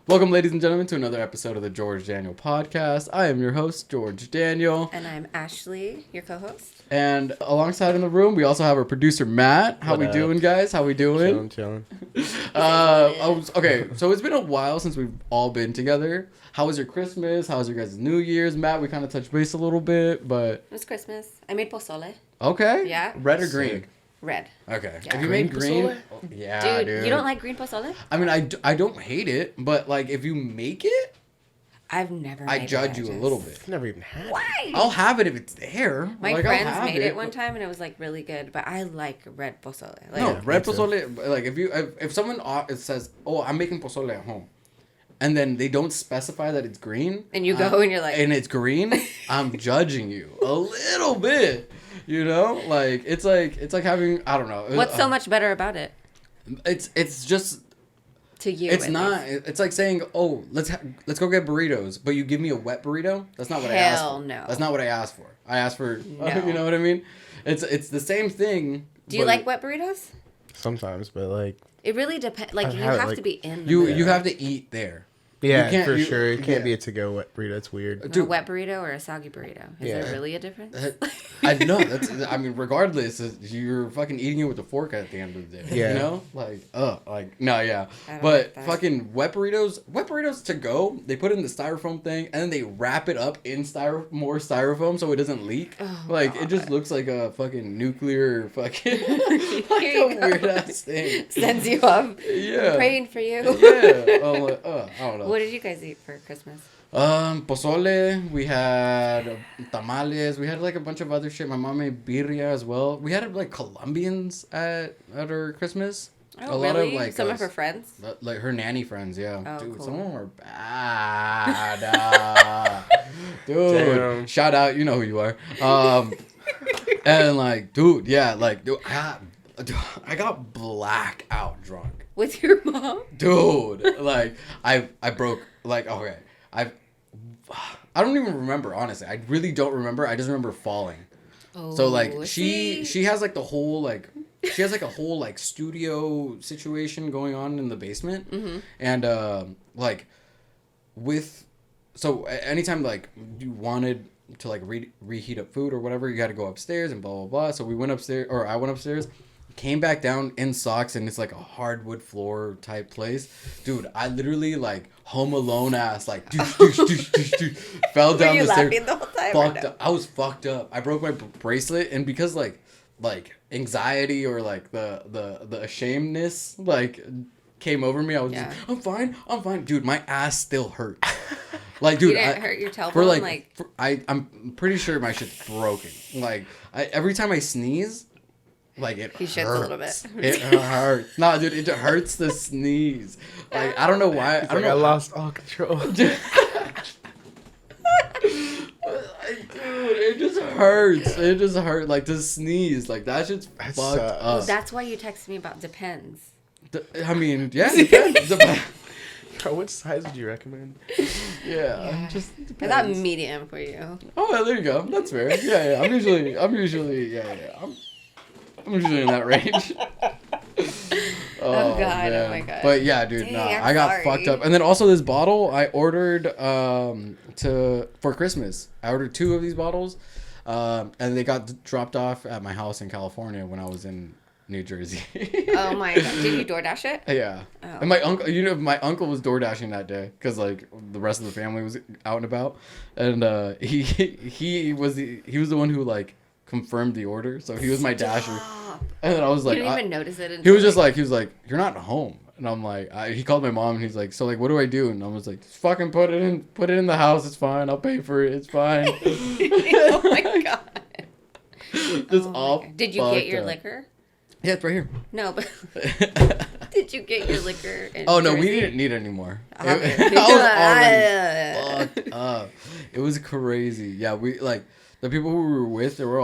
Welcome, ladies and gentlemen, to another episode of the George.Daniel podcast. I am your host, George.Daniel. And I'm Ashley, your co-host. And alongside in the room, we also have our producer, Matt. How we doing, guys? How we doing? Chilling. Okay, so it's been a while since we've all been together. How was your Christmas? How was your guys' New Year's? Matt, we kind of touched base a little bit, but... It was Christmas. I made pozole. Okay. Yeah. Red or green? Red. Okay. Yeah. If you made green... Pozole? Yeah, dude. You don't like green pozole? I mean, I don't hate it, but, like, if you make it... I've never made I judge you a little bit. I've never even had it. Why? I'll have it if it's there. My like, friends I'll have made it one time and it was like really good, but I like red pozole. Like, No, red me too. pozole. Like if someone says, "Oh, I'm making pozole at home," and then they don't specify that it's green, and you go and you're like, and it's green, I'm judging you a little bit. You know, like it's like having, I don't know. what's so much better about it It's just. to you? It's at not. least? It's like saying, "Oh, let's go get burritos," but you give me a wet burrito. That's not what I asked for. Hell no. That's not what I asked for. I asked for. No. You know what I mean? It's the same thing. Do you but like wet burritos? Sometimes, but like, It really depends. Like I've you had it, have like- to be in the You mood. have to eat there. yeah, can't- for you- sure. It can't yeah. be a to-go wet burrito. It's weird. A Dude. wet burrito or a soggy burrito? Is Yeah. there really a difference? I know that's. I mean, regardless, you're fucking eating it with a fork at the end of the day. Yeah. You know, like no, yeah. I don't But like that. fucking wet burritos to go. They put it in the styrofoam thing, and then they wrap it up in more styrofoam so it doesn't leak. Oh, like it just God. looks like a fucking nuclear fucking like Here a you go. weird ass thing. Sends you up. Yeah. I'm praying for you. Yeah. I'm like, I don't know. What did you guys eat for Christmas? Pozole, we had tamales, we had like a bunch of other shit. My mom made birria as well. We had like Colombians at our Christmas. Oh, really? Some of her friends? Like her nanny friends, yeah. Oh, Dude, cool. some of them were bad. Dude, Damn. shout out, you know who you are. And like, dude, I got blackout drunk. With your mom? Dude, like I broke, like, okay, I don't even remember, honestly. I really don't remember. I just remember falling. Oh, So like see? she has like the whole like she has like a whole like studio situation going on in the basement. Mm-hmm. And like with anytime like you wanted to like reheat up food or whatever, you got to go upstairs and blah blah blah. So we went upstairs, or I went upstairs, came back down in socks, and it's like a hardwood floor type place. Dude, I literally like Home Alone ass like fell down Were you the stairs. laughing the whole time? or Fucked no? up. I was fucked up. I broke my bracelet, and because like anxiety or like the ashamedness like came over me, I was Yeah. just, I'm fine, dude. My ass still hurts. Like, dude, You didn't hurt your tailbone? for like, Like- I'm pretty sure my shit's broken. Like, every time I sneeze, like it He hurts. shits a little bit. It hurts. Nah, dude, it hurts to sneeze. Like, I don't know why. It's I don't like I know. lost all control. Dude, it just hurts. It just hurts. Like, to sneeze. Like, that shit's That fucked sucks. up. That's why you texted me about depends. I mean, yeah, depends. Bro, what size would you recommend? Yeah, just I depends. thought medium for you. Oh, yeah, there you go. That's fair. Yeah. I'm usually, I'm usually in that range. Oh, God. Oh, my God. But yeah, dude, Dang, nah, I'm I got sorry. fucked up. And then also this bottle I ordered for Christmas. I ordered 2 of these bottles, and they got dropped off at my house in California when I was in New Jersey. Oh, my God. Did you DoorDash it? Yeah. Oh. And my uncle was door dashing that day because like the rest of the family was out and about, and he was the one who like confirmed the order, so he was my dasher. Stop. And then I was like, You didn't even notice it until he was just like, you're not home, and I'm like, he called my mom and he's like, so like, what do I do? And I was like, just fucking put it in the house. It's fine. I'll pay for it. It's fine. Oh, my God. Just Oh my all. God. Did you get your fucked up. liquor? Yeah, it's right here. No, but did you get your liquor in Oh no, we Jersey? didn't need it anymore. Oh, okay. I was already fucked up. It was crazy. Yeah, we like the people who we were with. They were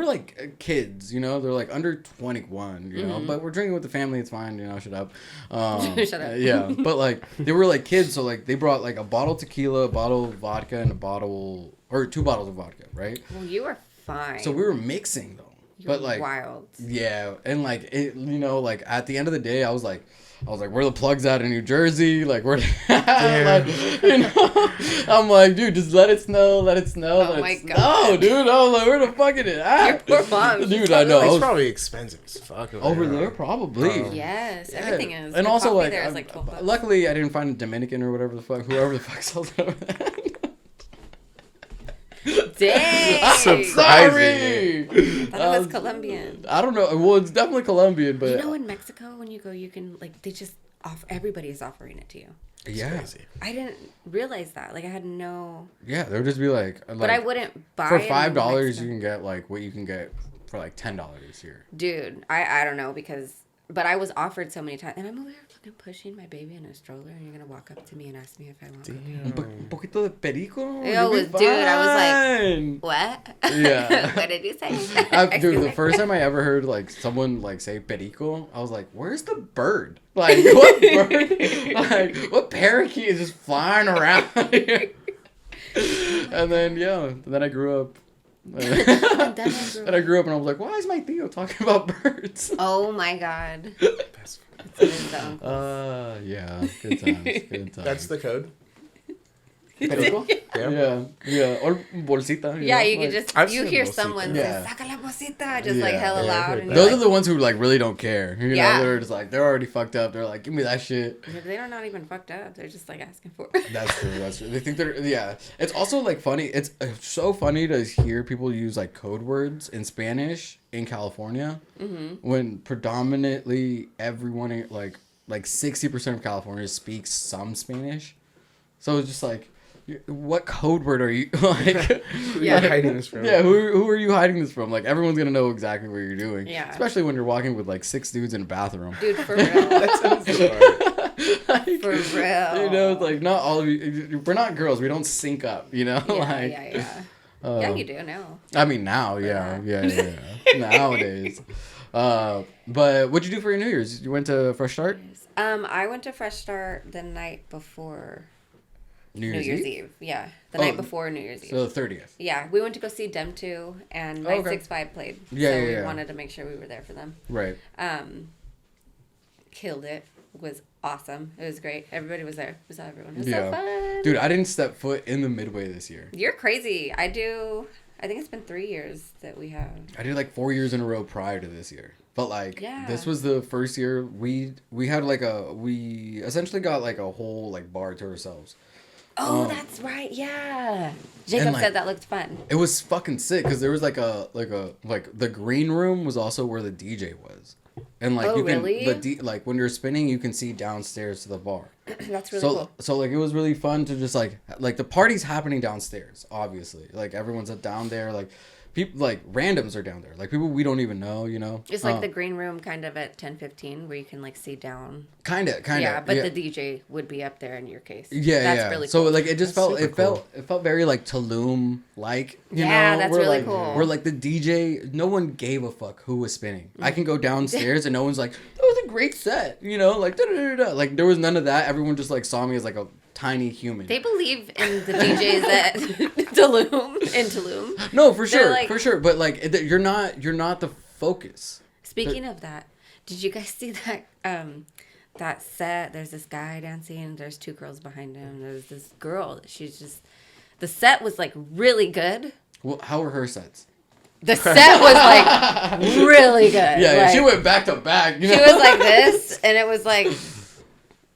like kids, you know. They're like under 21, you know. But we're drinking with the family. It's fine, you know. Shut up. Shut up. Yeah, but like they were like kids, so like they brought like a bottle of tequila, a bottle of vodka, and 2 bottles of vodka, right? Well, you were fine. So we were mixing though. You But were like wild. yeah, and like it, you know, like at the end of the day, I was like, I was like, where the plugs at in New Jersey? Like, where? Yeah. Like, you know, I'm like, dude, just let it snow, let it snow, Oh let my it snow, God. dude. I was like, where the fuck is it at? Your poor mom. Dude, I know. I It's was- probably expensive as fuck over there, probably. Yes, Yeah. everything is. And The also, coffee like, there is like $12. luckily, I didn't find a Dominican or whatever the fuck, whoever the fuck sells it over there. Dang. Surprising. Sorry. I thought it was Colombian. I don't know. Well, it's definitely Colombian, but You know, in Mexico, when you go, you can like they just off. Everybody is offering it to you. yeah, Crazy. I didn't realize that. Like I had no. yeah, they would just be like, But I wouldn't buy for it in $5 Mexico. you can get like what you can get for like $10 here. Dude, I don't know because. But I was offered so many times, and I'm over here fucking pushing my baby in a stroller, and you're gonna walk up to me and ask me if I want cookies. Un poquito de perico. Yo, You'll be dude, I was like, fine. What? Yeah. What did you say? Dude, Excuse the me. first time I ever heard like someone like say perico, I was like, "Where's the bird? Like, what bird? Like, what parakeet is just flying around here?" And then then I grew up. And I grew up and I was like, "Why is my Theo talking about birds?" Oh my god. Best friend. It is the uncle. Yeah, good times, good times. That's the code. perico. Yeah, or bolsita. Yeah, know, you like- can just I've you seen hear bolsita. someone Yeah. say "saca la bolsita" just like Yeah. hella Yeah, I've loud, heard and that. you're Those like, are the ones who like really don't care. You Yeah. know, they're just like they're already fucked up. They're like, give me that shit. they're not even fucked up. They're just like asking for it. That's true. That's true. They think they're It's also like funny. It's so funny to hear people use like code words in Spanish in California when predominantly everyone like 60% of California speaks some Spanish. So it's just like, what code word are you like? Who Yeah. are you hiding this from? Yeah, who are you hiding this from? Like everyone's gonna know exactly what you're doing. Yeah. Especially when you're walking with like 6 dudes in a bathroom. Dude, for real. That sounds smart. Like, For real. You know, it's like not all of you. We're not girls. We don't sync up. You know, Yeah, like. yeah. uh, Yeah, you do now. I mean, now, yeah. Nowadays. But what'd you do for your New Year's? You went to Fresh Start? I went to Fresh Start the night before New Year's Eve. Yeah, the Oh, night before New Year's Eve. So the 30th. Yeah, we went to go see Dem 2, and Night okay. 6-5 played. Yeah, so yeah, we yeah. wanted to make sure we were there for them. Right. Killed it. Was awesome. It was great. Everybody was there. We saw everyone. It was Yeah. so fun. Dude, I didn't step foot in the Midway this year. You're crazy. I think it's been 3 years that we have. I did like 4 years in a row prior to this year. But like Yeah. this was the first year we had like we essentially got like a whole like bar to ourselves. Oh, that's right. Yeah. Jacob like- said that looked fun. It was fucking sick because there was like the green room was also where the DJ was. And like Oh, you can really? like when you're spinning you can see downstairs to the bar. That's really so cool. so like it was really fun to just like the party's happening downstairs, obviously. Like everyone's down there, like people like randoms are down there. Like people we don't even know, you know. It's like the green room kind of at 10:15 where you can like see down. Kinda. Yeah, but the DJ would be up there in your case. Yeah, That's yeah. really So cool. like it just That's felt super cool. it felt very like Tulum like you Yeah, know that's where, really like, cool. Where like the DJ, no one gave a fuck who was spinning. I can Mm. go downstairs and no one's like that was a great set, you know, like da da da da. Like there was none of that. Everyone just like saw me as like a tiny human. They believe in the DJs at Tulum. No, for They're sure, like- for sure. But like you're not the focus. Speaking of that, did you guys see that set? There's this guy dancing. There's 2 girls behind him. There's this girl. She's just. The set was like really good. Well, how were her sets? The set was like really good. Yeah, like, she went back to back. You know? She was like this, and it was like.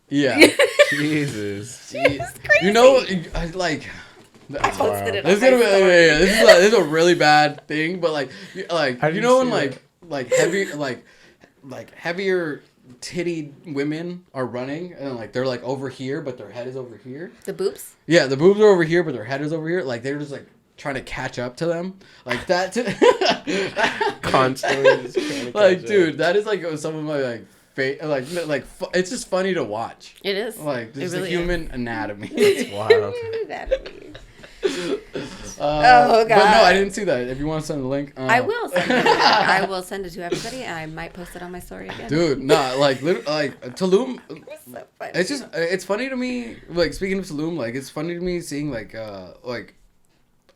yeah. Jesus. It's crazy. You know, I like. I posted it on This is my gonna be story. this is a really bad thing, but like How did you you know when see like heavy like heavier titty women are running and like they're like over here but their head is over here. The boobs. Yeah, the boobs are over here but their head is over here. Like they're just like trying to catch up to them like that. Constantly just trying to Like catch dude, up. that is like some of my like it's just funny to watch. It is. Like It just really the human anatomy. It's wild. Oh, But no, God. I didn't see that. If you want to send the link, I will send it. I will send it to everybody. I might post it on my story again. Dude, nah, like Tulum. It was so funny. It's funny to me. Like speaking of Tulum, like it's funny to me seeing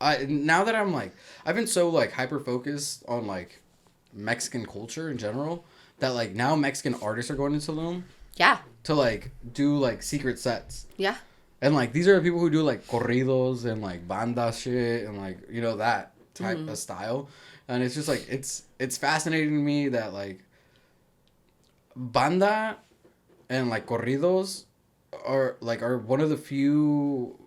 I now that I'm like I've been so like hyper focused on like Mexican culture in general that like now Mexican artists are going to Tulum. Yeah. to like do like secret sets. Yeah. And like these are the people who do like corridos and like banda shit and like that type of style. And it's just like it's fascinating to me that like banda and like corridos are one of the few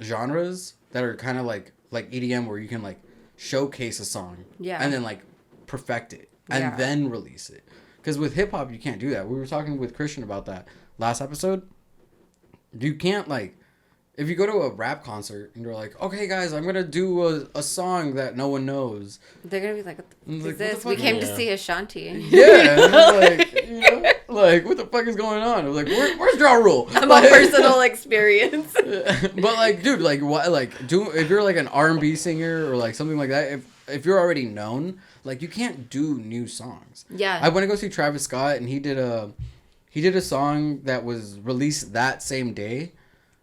genres that are kind of like EDM where you can like showcase a song and then like perfect it and then release it. Because with hip hop you can't do that. We were talking with Christian about that last episode. You can't like if you go to a rap concert and you're like, okay guys, I'm gonna do a song that no one knows, they're gonna be like, what the fuck is this? What We the came to see Ashanti. Yeah, like like what the fuck is going on? I'm like, where's Ja Rule? I'm a personal experience. But like, dude, like what? Like, if you're like an R&B singer or like something like that, if you're already known, like you can't do new songs. Yeah. I went to go see Travis Scott and he did a song that was released that same day.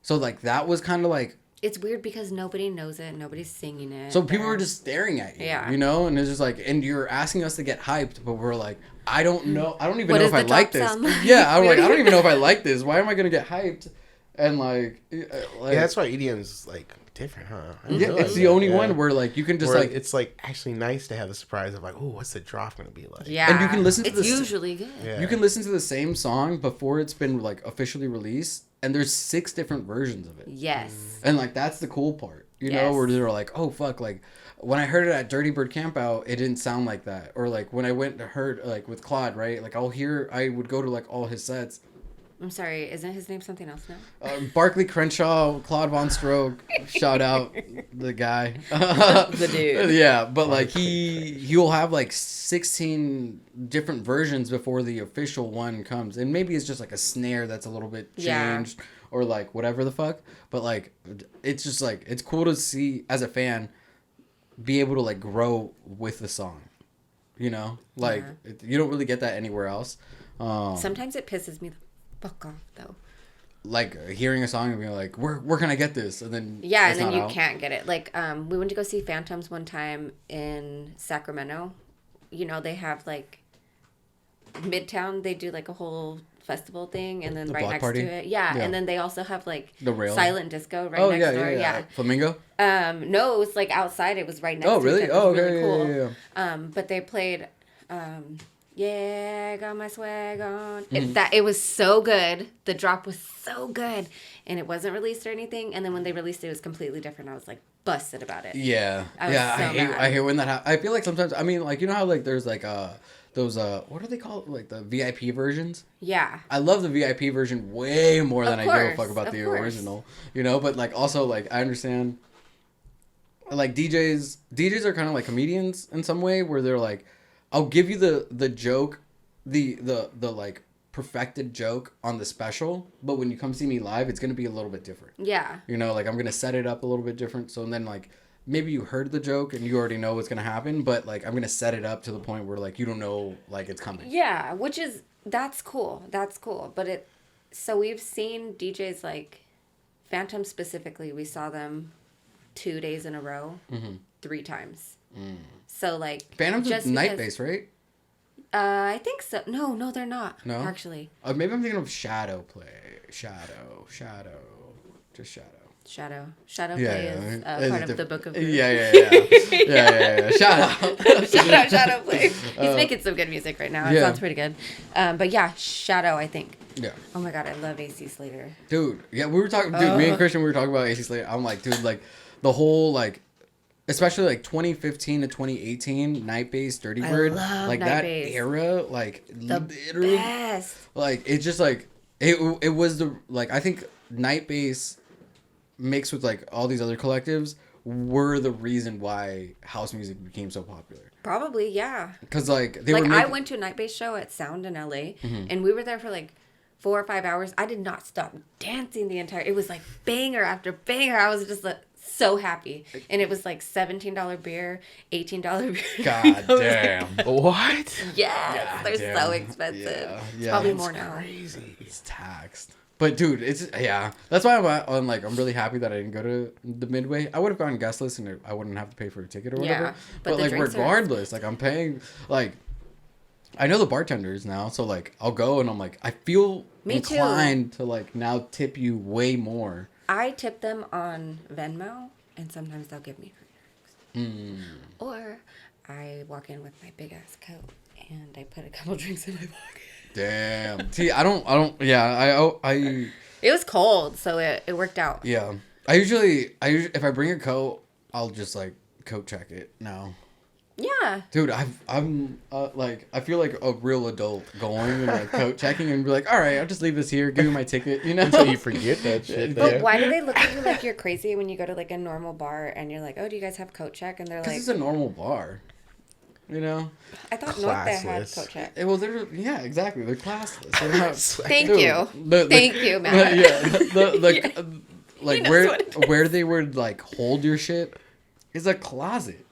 So, like, that was kind of like... It's weird because nobody knows it. Nobody's singing it. So, people were just staring at you, yeah. And it's just like... And you're asking us to get hyped, but we're like, I don't know. I don't even know if I like this. Yeah, I'm like, I don't even know if I like this. Why am I going to get hyped? And, like... Yeah, that's why EDM's, like, different, huh? Yeah, it's the only one where, like, you can just, where like... It's, like, actually nice to have the surprise of, like, oh, what's the drop going to be like? Yeah. And you can listen to It's usually good. Yeah. You can listen to the same song before it's been, like, officially released. And there's 6 different versions of it. Yes. And, like, that's the cool part. You know, where they're like, oh, fuck, like, when I heard it at Dirty Bird Campout, it didn't sound like that. Or, like, when I went to heard, like, with Claude, right? Like, I would go to, like, all his sets. I'm sorry, isn't his name something else now? Barkley Crenshaw, Claude Von Stroke, shout out the guy. The dude. Yeah, but, like, he'll have, like, 16 different versions before the official one comes. And maybe it's just, like, a snare that's a little bit changed. Yeah. Or, like, whatever the fuck. But, like, it's just, like, it's cool to see, as a fan, be able to, like, grow with the song. You know? Like, you don't really get that anywhere else. Sometimes it pisses me the fuck off, though. Like, hearing a song and being like, where can I get this? And then... Yeah, and then you can't get it. Like, we went to go see Phantoms one time in Sacramento. You know, they have, like, Midtown, they do, like, a whole... festival thing, and then right next to it, and then they also have like the rail silent disco right next door. Yeah. Flamingo. No, it was like outside. It was right next. Oh, to really? It. Oh, okay. Really cool. Yeah. But they played, yeah, got my swag on. It was so good. The drop was so good, and it wasn't released or anything. And then when they released it, it was completely different. I was like busted about it. Yeah. I hate when that happens. I feel like sometimes. I mean, like you know how like there's like those what do they call it? Like the VIP versions? Yeah. I love the VIP version way more than I give a fuck about the original. You know, but like also like I understand like DJs are kind of like comedians in some way where they're like I'll give you the joke, the like perfected joke on the special, but when you come see me live, it's going to be a little bit different. Yeah. You know, like I'm going to set it up a little bit different so then like maybe you heard the joke and you already know what's going to happen, but, like, I'm going to set it up to the point where, like, you don't know, like, it's coming. Yeah, that's cool. That's cool. But so we've seen DJs, like, Phantom specifically, we saw them 2 days in a row, 3 times. So, like... Phantom's just night-based, right? I think so. No, they're not. No? Actually. Maybe I'm thinking of Shadow Play. Shadow. Just Shadow. Shadow Play is part of the Book of Ruth. Yeah. Shout out. Shadow Play. He's making some good music right now. It sounds pretty good. But yeah, Shadow, I think. Yeah. Oh my god, I love AC Slater. Dude, yeah, we were talking. Dude, me and Christian, we were talking about AC Slater. I'm like, dude, like the whole like, especially like 2015 to 2018 night-based Dirty Bird, like that era, like the literally, best. Like it's just like it was the like I think night-based mixed with like all these other collectives were the reason why house music became so popular. Probably, yeah. Because like I went to a night-based show at Sound in LA, and we were there for like 4 or 5 hours. I did not stop dancing the entire. It was like banger after banger. I was just like so happy, and it was like $17 beer, $18 beer. God damn! What? Yes, they're so expensive. It's probably more now. Crazy. It's taxed. But dude, it's that's why I'm really happy that I didn't go to the Midway. I would have gone guestless and I wouldn't have to pay for a ticket or whatever. But like regardless, like I'm paying like I know the bartenders now, so like I'll go and I'm like, I feel Me too. inclined to like now tip you way more. I tip them on Venmo, and sometimes they'll give me free drinks. Or I walk in with my big ass coat and I put a couple drinks in my pocket. Damn. See, I don't. Yeah, I. It was cold, so it worked out. Yeah. I usually if I bring a coat, I'll just like coat check it now. Yeah. Dude, I'm like I feel like a real adult going and like coat checking and be like, all right, I'll just leave this here, give you my ticket, you know. Until you forget that shit. But there. why do they look at you like you're crazy when you go to like a normal bar and you're like, oh, do you guys have coat check? And they're Because like, it's a normal bar, you know. I thought North they had Classless. coat check. Well, yeah, exactly. They're classless. They're not, Thank dude, you. the- Thank you, Matt. Yeah, like knows where what it where they would like hold your shit is a closet.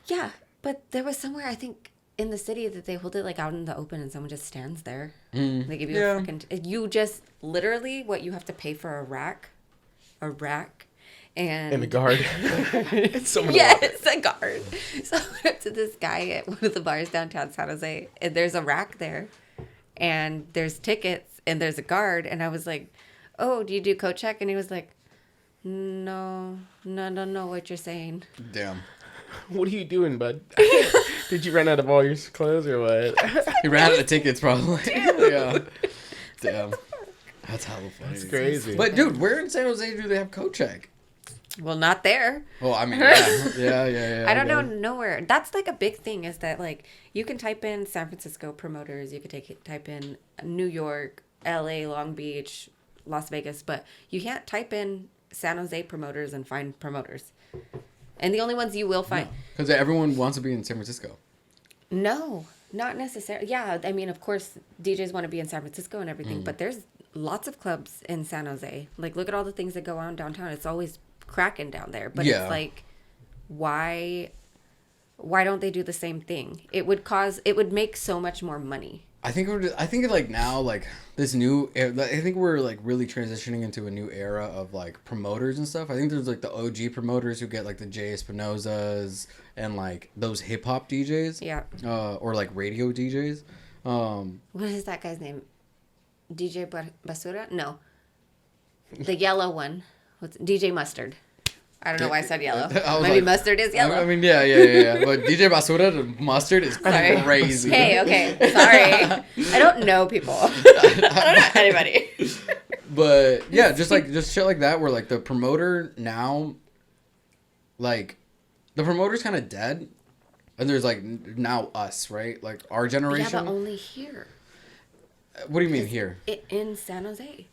Yeah, but there was somewhere I think in the city that they hold it like out in the open and someone just stands there. They give you Yeah. a freaking. You just literally what you have to pay for a rack, and In the guard. Someone yes, a guard. So I went up to this guy at one of the bars downtown San Jose, and there's a rack there, and there's tickets, and there's a guard, and I was like, "Oh, do you do coat check?" And he was like, "No, I don't know what you're saying." Damn. What are you doing, bud? Did you run out of all your clothes or what? He ran out of tickets probably. Yeah. Damn. That's hella funny. It's crazy. But dude, where in San Jose do they have coat check? Well, not there. Well, I mean, yeah. I don't know guess. nowhere. That's like a big thing is that like you can type in San Francisco promoters, you could type in New York, LA, Long Beach, Las Vegas, but you can't type in San Jose promoters and find promoters. And the only ones you will find. Because everyone wants to be in San Francisco. No, not necessarily. Yeah, I mean, of course, DJs want to be in San Francisco and everything, but there's lots of clubs in San Jose. Like, look at all the things that go on downtown. It's always cracking down there. But Yeah. it's like, why don't they do the same thing? It would make so much more money. I think like now, like this new, I think we're like really transitioning into a new era of like promoters and stuff. I think there's like the OG promoters who get like the Jay Espinosas and like those hip hop DJs. Yeah. Or like radio DJs. What is that guy's name? DJ Basura? No. The yellow one. What's DJ Mustard? I don't know why I said yellow. I was Maybe like- mustard is yellow. I mean, yeah. But DJ Basura, the mustard is Sorry. crazy. Hey, okay. Sorry. I don't know people. I don't know anybody. But yeah, just shit like that where like the promoter now, like the promoter's kind of dead, and there's like now us, right? Like our Yeah, generation. but only here. What do you mean here? In San Jose.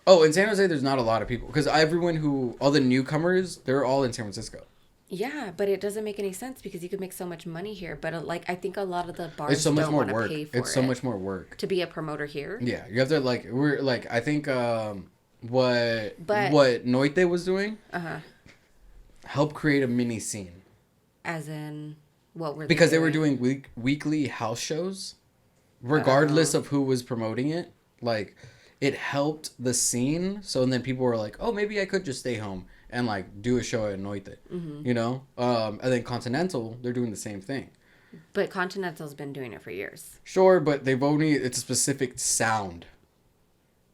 Oh, in San Jose, there's not a lot of people because all the newcomers, they're all in San Francisco. Yeah, but it doesn't make any sense because you could make so much money here. But like, I think a lot of the bars It's so much don't more want to work. pay for It's so it much more work. to be a promoter here. Yeah, you have to like we're like I think what But- Noite was doing help create a mini scene As in, what were because they were doing weekly house shows, regardless of who was promoting it. Like it helped the scene, so then people were like, "Oh, maybe I could just stay home and like do a show at Noite," you know. And then Continental, they're doing the same thing. But Continental's been doing it for years. Sure, but it's a specific sound.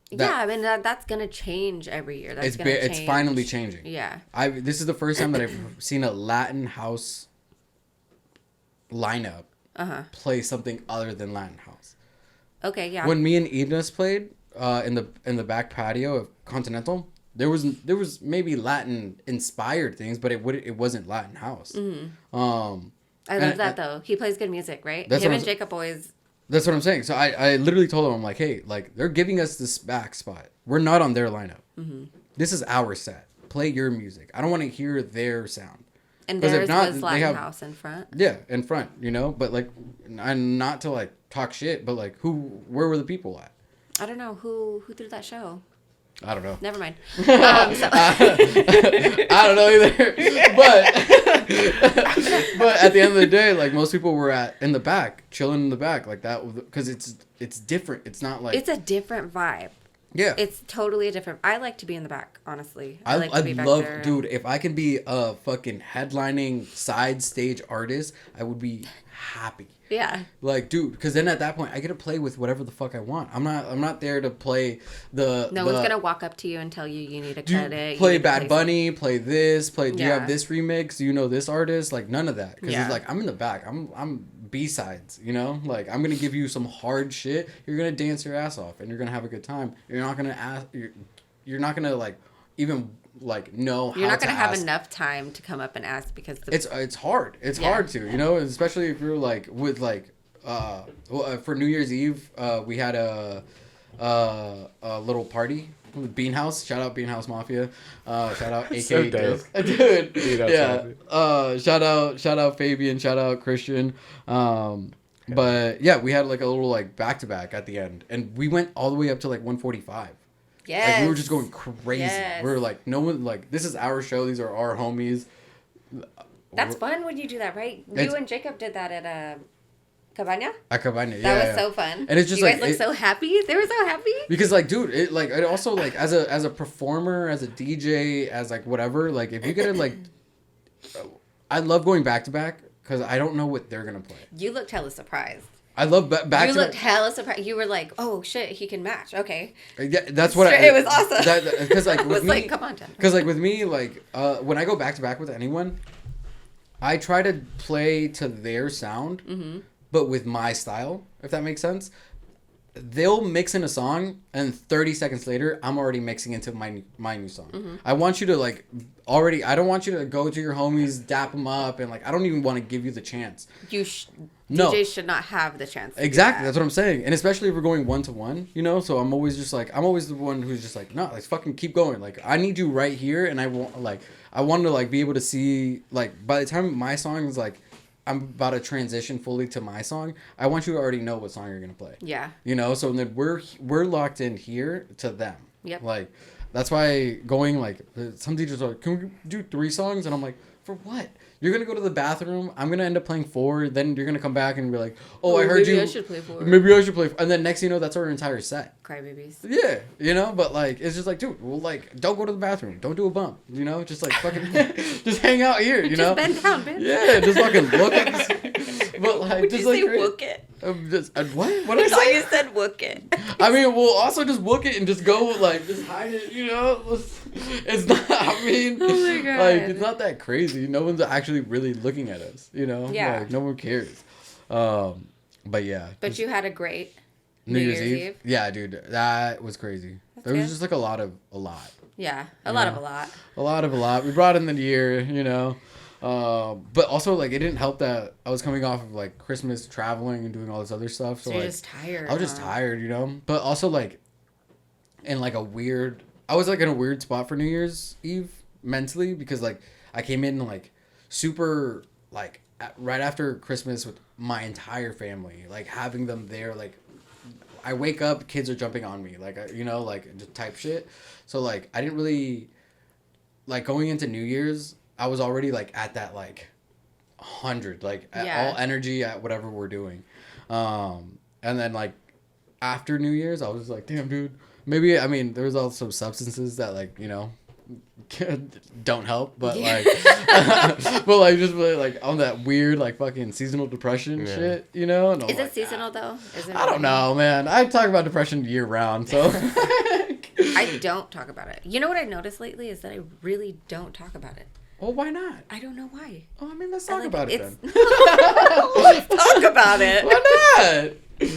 Yeah, I mean that's gonna change every year. That's gonna It's change. finally changing. Yeah. This is the first time that I've seen a Latin house lineup play something other than Latin house. Okay. Yeah. When me and Edna's played in the back patio of Continental, there was maybe Latin inspired things, but it wasn't Latin house. I love that though. He plays good music, right? That's Him what and I'm- Jacob always. That's what I'm saying. So I literally told him, I'm like, hey, like they're giving us this back spot. We're not on their lineup. This is our set. Play your music. I don't want to hear their sound. And 'Cause if theirs not, was they Latin have- House in front. Yeah, in front, you know. But like, and not to like talk shit, but like, where were the people at? I don't know who threw that show. I don't know. Never mind. I don't know either. But at the end of the day, like most people were in the back, chilling in the back, like that, because it's different. It's not like It's a different vibe. Yeah. It's totally different. I like to be in the back, honestly. I like to be back love, there. dude, if I can be a fucking headlining side stage artist, I would be happy. Yeah. Like, dude, because then at that point, I get to play with whatever the fuck I want. I'm not there to play the... No one's going to walk up to you and tell you need to cut it. Play Bad Bunny, play this, do you Yeah. have this remix? Do you know this artist? Like, none of that. Because Yeah. it's like, I'm in the back. I'm B-sides, you know? Like, I'm going to give you some hard shit. You're going to dance your ass off, and you're going to have a good time. You're not going to ask... You're not going to, like, even... like know how you're not going to have ask. enough time to come up and ask because It's hard. It's hard to, you know, especially if you're like with like for New Year's Eve, we had a little party with Bean House. Shout out Bean House Mafia. Shout out AKA So dope. dude. Bean House Yeah. Shout out Fabian. Shout out Christian. But yeah, we had like a little like back to back at the end, and we went all the way up to like 145. yes. Like, we were just going crazy. Yes. We were like, no one, like, this is our show. These are our homies. That's fun when you do that, right? You and Jacob did that at Cabana. At Cabana, yeah. That was so fun. And it's just you like... guys look so happy. They were so happy. Because, like, dude, it also, like, as a performer, as a DJ, as, like, whatever, like, if you get to, like... I love going back to back because I don't know what they're going to play. You looked hella surprised. I love back You to looked hella surprised. You were like, "Oh shit, he can match." Okay. Yeah, that's what It was awesome. Because like I with was me, like, "Come on, Jen." because like with me, like when I go back to back with anyone, I try to play to their sound, but with my style, if that makes sense. They'll mix in a song, and 30 seconds later, I'm already mixing into my new song. I want you to like already. I don't want you to go to your homies, dap them up, and like I don't even want to give you the chance. No. DJs should not have the chance. Exactly, that's what I'm saying, and especially if we're going 1-to-1, you know. So I'm always the one who's just like, no, let's fucking keep going. Like I need you right here, and I want to like be able to see like by the time my song is like. I'm about to transition fully to my song. I want you to already know what song you're gonna play. Yeah. You know, so then we're locked in here to them. Yep. Like, that's why going like some DJs are like, can we do 3 songs? And I'm like, for what? You're gonna go to the bathroom. I'm gonna end up playing 4. Then you're gonna come back and be like, oh, I heard you. Maybe I should play 4. Maybe I should play. And then next thing you know, that's our entire set. Crybabies. Yeah, you know, but like it's just like, dude, well, like don't go to the bathroom, don't do a bump, you know, just like fucking, just hang out here, you know. Just bend down, bitch. Yeah, just fucking look at. But like, Would just you like say wook it? What? What I did I thought say? you said wook it. I mean, we'll also just book it and just go like just hide it, you know. It's not. I mean, Oh my God. like it's not that crazy. No one's actually really looking at us, you know. Yeah. Like no one cares. But yeah. But you had a great New Year's Eve. Yeah, dude, that was crazy. There was good. just like a lot. Yeah, a lot of a lot. We brought in the year, you know. But also like it didn't help that I was coming off of like Christmas traveling and doing all this other stuff. So you're like, just tired. I was just tired, you know. But also like in like I was like in a weird spot for New Year's Eve mentally because like I came in like super like right after Christmas with my entire family, like having them there, like I wake up, kids are jumping on me, like you know, like just type shit. So like I didn't really like going into New Year's. I was already like at that like 100, like at all energy at whatever we're doing, and then like after New Year's, I was like, damn, dude. Maybe I mean there was also substances that like you know don't help, but like but like just really like on that weird like fucking seasonal depression shit, you know. And Is it seasonal though? Is it? I don't know, man. I talk about depression year round, so I don't talk about it. You know what I noticed lately is that I really don't talk about it. Well, why not? I don't know why. Oh, I mean, let's talk about it then. Let's talk about it. Why not?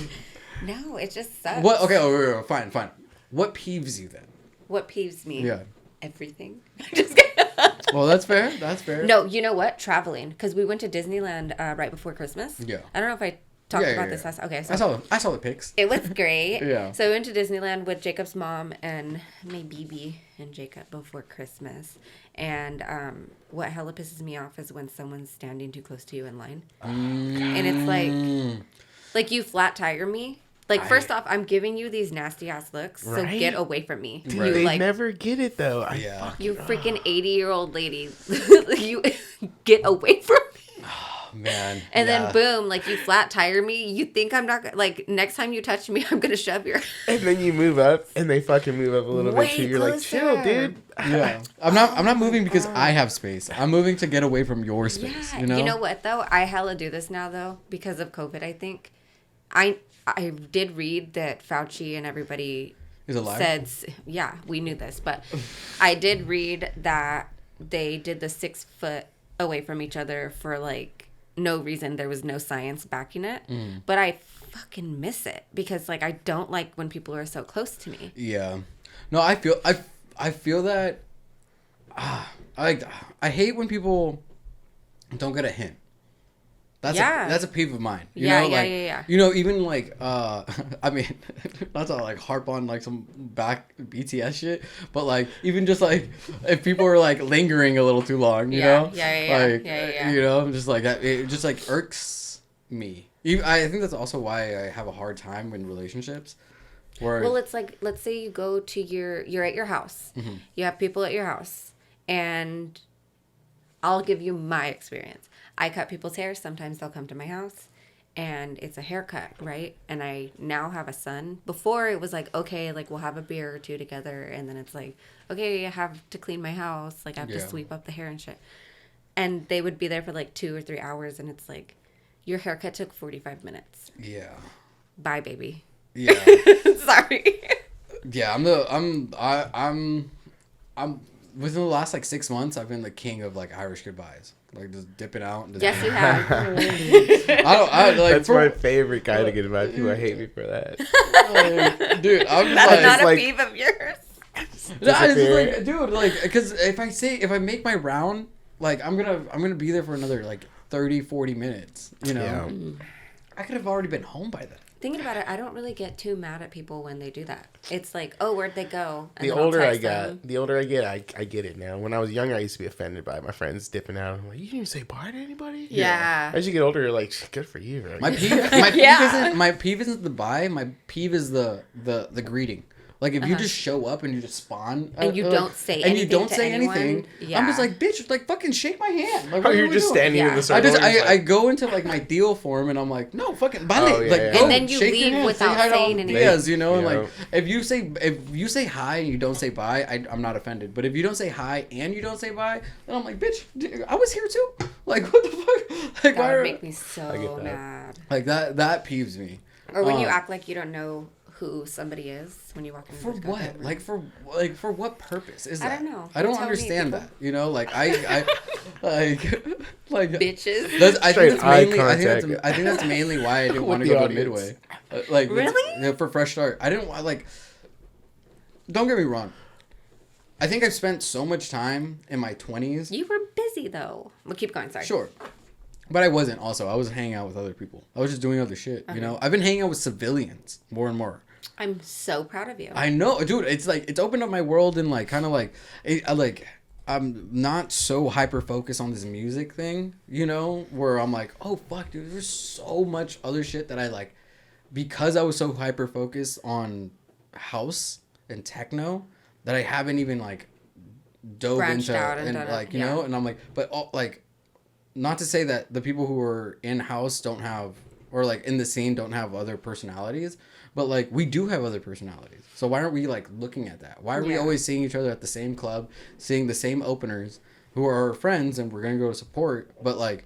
No, it just sucks. What? Okay, wait, fine. What peeves you then? What peeves me? Yeah. Everything. Just kidding. Well, that's fair. That's fair. No, you know what? Traveling, because we went to Disneyland right before Christmas. Yeah. I don't know if I talked about this last. Okay, so I saw the pics. it was great. Yeah. So we went to Disneyland with Jacob's mom and my baby and Jacob before Christmas. And what hella pisses me off is when someone's standing too close to you in line. And it's like you flat tire me. Like, first off, I'm giving you these nasty ass looks, so Right? get away from me. Dude, You they like never get it though. Yeah. you freaking 80-year-old lady. You get away from me. man. And yeah. then boom, like you flat tire me. You think I'm not like next time you touch me, I'm gonna shove your. And then you move up, and they fucking move up a little Way bit too. You're like, chill, closer. dude. Yeah. I'm not moving because I have space. I'm moving to get away from your space. Yeah. You know? What though? I hella do this now though because of COVID. I think I did read that Fauci and everybody Is it live? said, yeah, we knew this, but I did read that they did the 6 foot away from each other for like no reason. There was no science backing it, but I fucking miss it because like I don't like when people are so close to me. Yeah. No, I feel that. I hate when people don't get a hint. That's a peeve of mine. You know, like, You know, even like I mean, not to like harp on like some back BTS shit, but like even just like if people are like lingering a little too long, you know, like you know, just like that, it just like irks me. I think that's also why I have a hard time in relationships. Well, it's like let's say you go to you're at your house, you have people at your house, and I'll give you my experience. I cut people's hair. Sometimes they'll come to my house and it's a haircut, right? And I now have a son. Before it was like, okay, like we'll have a beer or two together. And then it's like, okay, I have to clean my house. Like I have to sweep up the hair and shit. And they would be there for like 2 or 3 hours. And it's like, your haircut took 45 minutes. Yeah. Bye, baby. Yeah. Sorry. Yeah, I'm within the last like 6 months, I've been the king of like Irish goodbyes. Like just dipping out. And just, Yes, you have. That's my favorite guy to get about. People hate me for that. Like, dude, I'm That's not a like, peeve of yours. No, it's just like, dude, like, because if I make my round, like, I'm gonna be there for another like 30-40 minutes. You know, Yeah. I could have already been home by then. Thinking about it, I don't really get too mad at people when they do that. It's like, oh, where'd they go? And The then I'll older I text got, them. I get it now. When I was younger, I used to be offended by my friends dipping out. I'm like, you didn't even say bye to anybody? Yeah. As you get older, you're like, good for you. Right? My peeve isn't the bye. My peeve is the greeting. Like if you just show up and you just spawn And you don't say and you anything don't to say anyone, anything, yeah. I'm just like, bitch, like fucking shake my hand. Like, Oh, what you're are we just doing? standing in Yeah. the circle. I go into like my deal form and I'm like, no, fucking vale. Oh, yeah, like yeah. go, And then you shake your leave hand, without say hi to saying all anything. Diaz, you know, and Yeah. like if you say hi and you don't say bye, I'm not offended. But if you don't say hi and you don't say bye, then I'm like, bitch, I was here too. Like what the fuck? Like That why would are, make me I get so that. mad. like that peeves me. Or when you act like you don't know who somebody is when you walk in. For what? Like for what purpose is that? I don't know. I don't Tell me, understand people. that. You know, like I like Bitches. I Straight think eye I think that's mainly why I didn't With want to the go to audience. Midway. Like Really? for Fresh Start. I didn't want like. Don't get me wrong. I think I've spent so much time in my 20s. You were busy though. Well, keep going. Sorry. Sure. But I wasn't also. I was hanging out with other people. I was just doing other shit, you know? I've been hanging out with civilians more and more. I'm so proud of you. I know, dude. It's like it's opened up my world and like kind of like, I'm not so hyper focused on this music thing, you know, where I'm like, oh fuck, dude, there's so much other shit that I like, because I was so hyper focused on house and techno that I haven't even like dove Branched into out and and done it, like you yeah. know, and I'm like, but like, not to say that the people who are in house don't have or like in the scene don't have other personalities. But, like, we do have other personalities. So why aren't we, like, looking at that? Why are we always seeing each other at the same club, seeing the same openers who are our friends and we're going to go to support? But, like,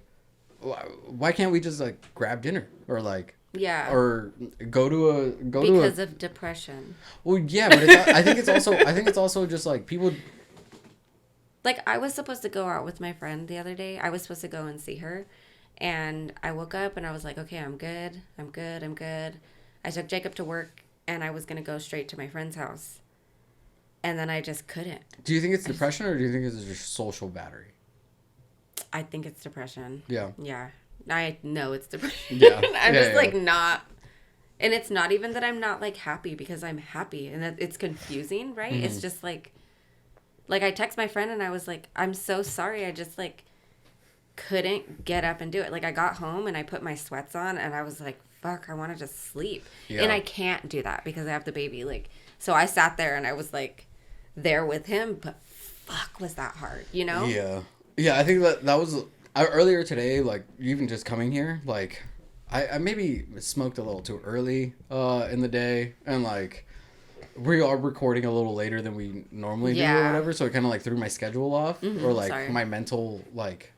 why can't we just, like, grab dinner? Or, like... Yeah. Or go to a... Because of depression. Well, yeah, but it's, I think it's also just, like, people... Like, I was supposed to go out with my friend the other day. I was supposed to go and see her. And I woke up and I was like, okay, I'm good. I took Jacob to work, and I was going to go straight to my friend's house. And then I just couldn't. Do you think it's depression or do you think it's just social battery? I think it's depression. Yeah. Yeah. I know it's depression. Yeah. I'm Yeah, just, yeah. like, not... And it's not even that I'm not, like, happy, because I'm happy. And that it's confusing, right? Mm-hmm. It's just, like... Like, I text my friend, and I was like, I'm so sorry. I just, like, couldn't get up and do it. Like, I got home, and I put my sweats on, and I was like, fuck, I want to just sleep. Yeah. And I can't do that because I have the baby. Like, so I sat there and I was like there with him, but fuck, was that hard, you know? Yeah. Yeah, I think that was... earlier today, like even just coming here, like I maybe smoked a little too early in the day, and like we are recording a little later than we normally do or whatever, so it kind of like threw my schedule off, or like my mental like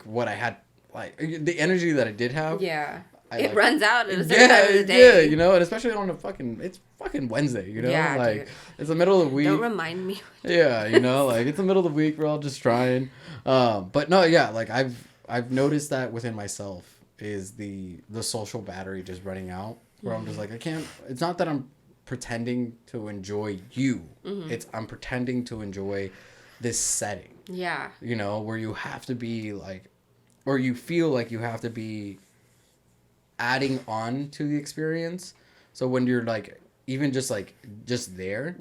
what I had, like the energy that I did have. Yeah. It runs out at a certain time of the day. Yeah, you know, and especially on it's fucking Wednesday, you know? Yeah, like, dude. it's the middle of the week. Don't remind me. Yeah, you know, like, it's the middle of the week, we're all just trying. But no, yeah, like, I've noticed that within myself is the social battery just running out, where I'm just like, it's not that I'm pretending to enjoy you. It's I'm pretending to enjoy this setting. Yeah. You know, where you have to be, like, or you feel like you have to be adding on to the experience. So when you're like even just there,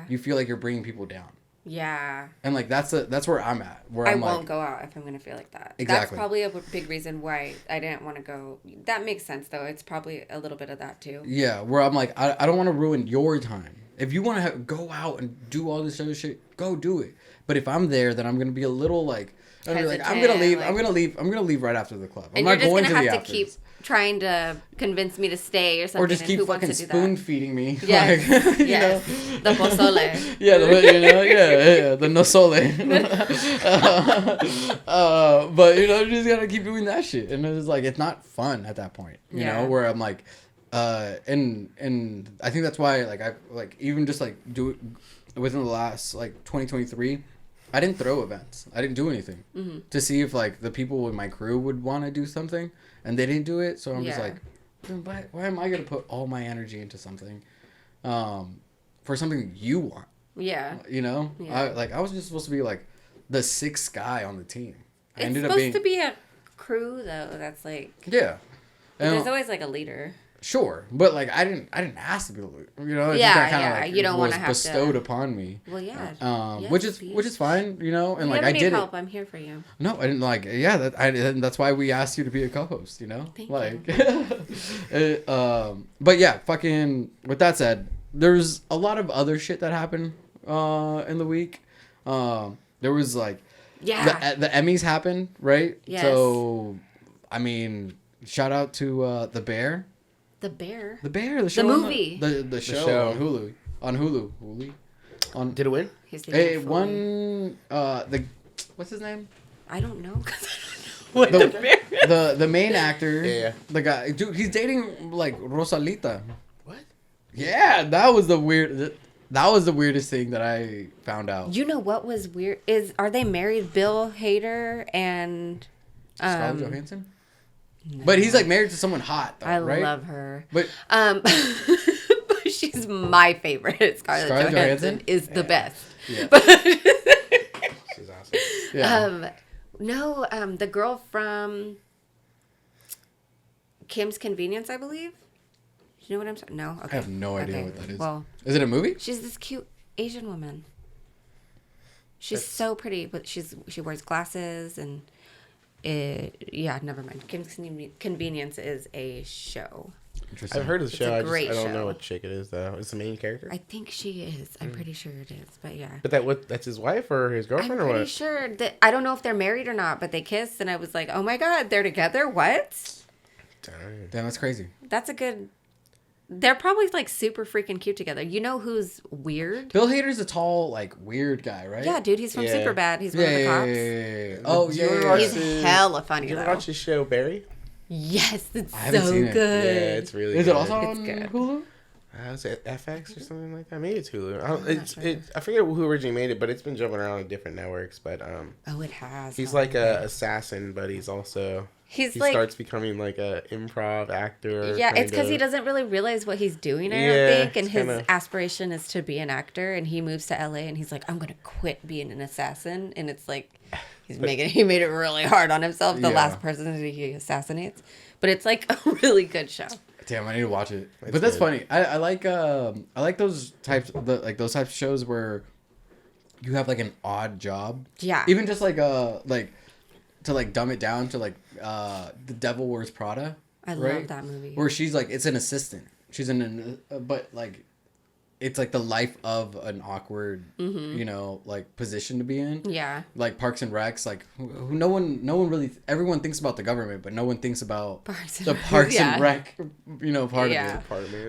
you feel like you're bringing people down. Yeah. And like that's where I'm at, where I I'm won't like, go out if I'm gonna feel like that. Exactly. That's probably a big reason why I didn't want to go. That makes sense though. It's probably a little bit of that too. yeah, where I'm like, I don't want to ruin your time. If you want to go out and do all this other shit, go do it. But if I'm there, then I'm gonna be a little like, I'm gonna leave. I'm gonna leave right after the club. I'm not going to the have to afters. keep trying to convince me to stay or something. Or just keep who wants fucking to do spoon that? feeding me. Yes. Like, you Yes. know? The pozole. Yeah, the no sole. But you know, you just gotta keep doing that shit, and it's like it's not fun at that point. You know, where I'm like, and I think that's why like I like even just like do it within the last like 2023. I didn't throw events. I didn't do anything to see if like the people in my crew would want to do something, and they didn't do it. So I'm just like, why am I gonna put all my energy into something, for something you want? Yeah. You know, Yeah. I was just supposed to be like the sixth guy on the team. It's supposed to be a crew though. That's like yeah. And there's always like a leader. Sure, but like I didn't ask to be, you know. You don't want to have bestowed upon me. Well, yeah. Yes, which is fine, you know. And if like you I ever did need help, it. I'm here for you. No, I didn't like. Yeah, that's why we asked you to be a co-host. You know, Thank you. But yeah, fucking. With that said, there's a lot of other shit that happened in the week. There was like the Emmys happened, right? Yes. So, I mean, shout out to the Bear. The Bear. The show. The movie. The show on Hulu. On Hulu. Did it win? It won. What's his name? I don't know. The main actor. Yeah. The guy, dude, he's dating like Rosalita. What? Yeah, that was the weirdest thing that I found out. You know what was weird are they married? Bill Hader and Scarlett Johansson. No. But he's like married to someone hot, though, right? I love her. But but she's my favorite. Scarlett Johansson is the best. Yeah. She's awesome. Yeah. No, the girl from Kim's Convenience, I believe. Do you know what I'm saying? No? Okay. I have no idea what that is. Well, is it a movie? she's this cute Asian woman. She's so pretty, but she wears glasses and never mind. Kim's Convenience is a show. Interesting. I've heard of the show. a I great don't show. know what chick it is though. It's the main character. I think she is. I'm pretty sure it is, but yeah. But that's his wife or his girlfriend I'm or pretty what? sure that I don't know if they're married or not, but they kissed, and I was like, oh my god, they're together. What? Damn. Damn, that's crazy. That's a good. They're probably like super freaking cute together. You know who's weird? Bill Hader's a tall, like weird guy, right? Yeah, dude, he's from Yeah. Superbad. He's one of the cops. Yeah. Oh Did you ever yeah. watch He's hella funny Did you ever though. watch his show Barry? Yes, it's I haven't so seen it. good. Yeah, it's really Is good. it also It's on good. Hulu? Was it FX or something like that? Maybe it's Hulu. sure. I forget who originally made it, but it's been jumping around on different networks. But Oh, it has. he's huh? like a assassin, but he's also he like starts becoming like a improv actor. yeah, it's because he kinda. doesn't really realize what he's doing. I Yeah, don't think, and it's his kinda- aspiration is to be an actor. And he moves to LA, and he's like, I'm gonna quit being an assassin. And it's like he made it really hard on himself. The Yeah. last person that he assassinates, but it's like a really good show. Damn, I need to watch it. It's But that's good. funny. I like those types those types of shows where you have like an odd job. Yeah. Even just like to like dumb it down to like The Devil Wears Prada. I right? love that movie. Where she's like it's an assistant. She's but like it's like the life of an awkward, you know, like position to be in. Yeah. Like Parks and Recs, like who no one really, everyone thinks about the government, but no one thinks about the Parks and Rec, you know, part of it.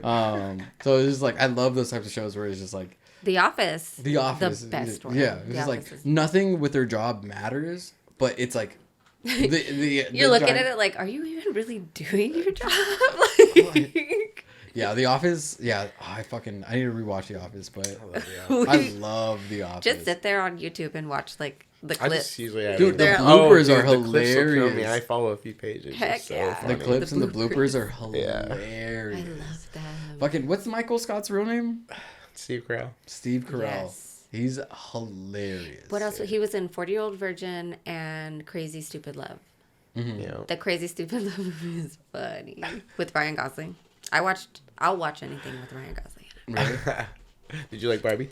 Department. So it's just like, I love those types of shows where it's just like, The Office. The Office. The best one. Yeah. It's just like, nothing with their job matters, but it's like, You're looking at it like, are you even really doing your job? Like, yeah, The Office. Yeah, I need to rewatch The Office, but I love The Office. just sit there on YouTube and watch like the I clips. just usually Dude, the bloopers are the clips will kill hilarious. me. I follow a few pages. Heck It's so yeah. funny. The clips The and the bloopers are bloopers. hilarious. I love them. Fucking, what's Michael Scott's real name? Steve Carell. Steve Carell. Yes. He's hilarious. What else? He was in 40-Year-Old Virgin and Crazy Stupid Love. Mm-hmm. Yeah. The Crazy Stupid Love movie is funny with Ryan Gosling. I'll watch anything with Ryan Gosling. Really? Did you like Barbie?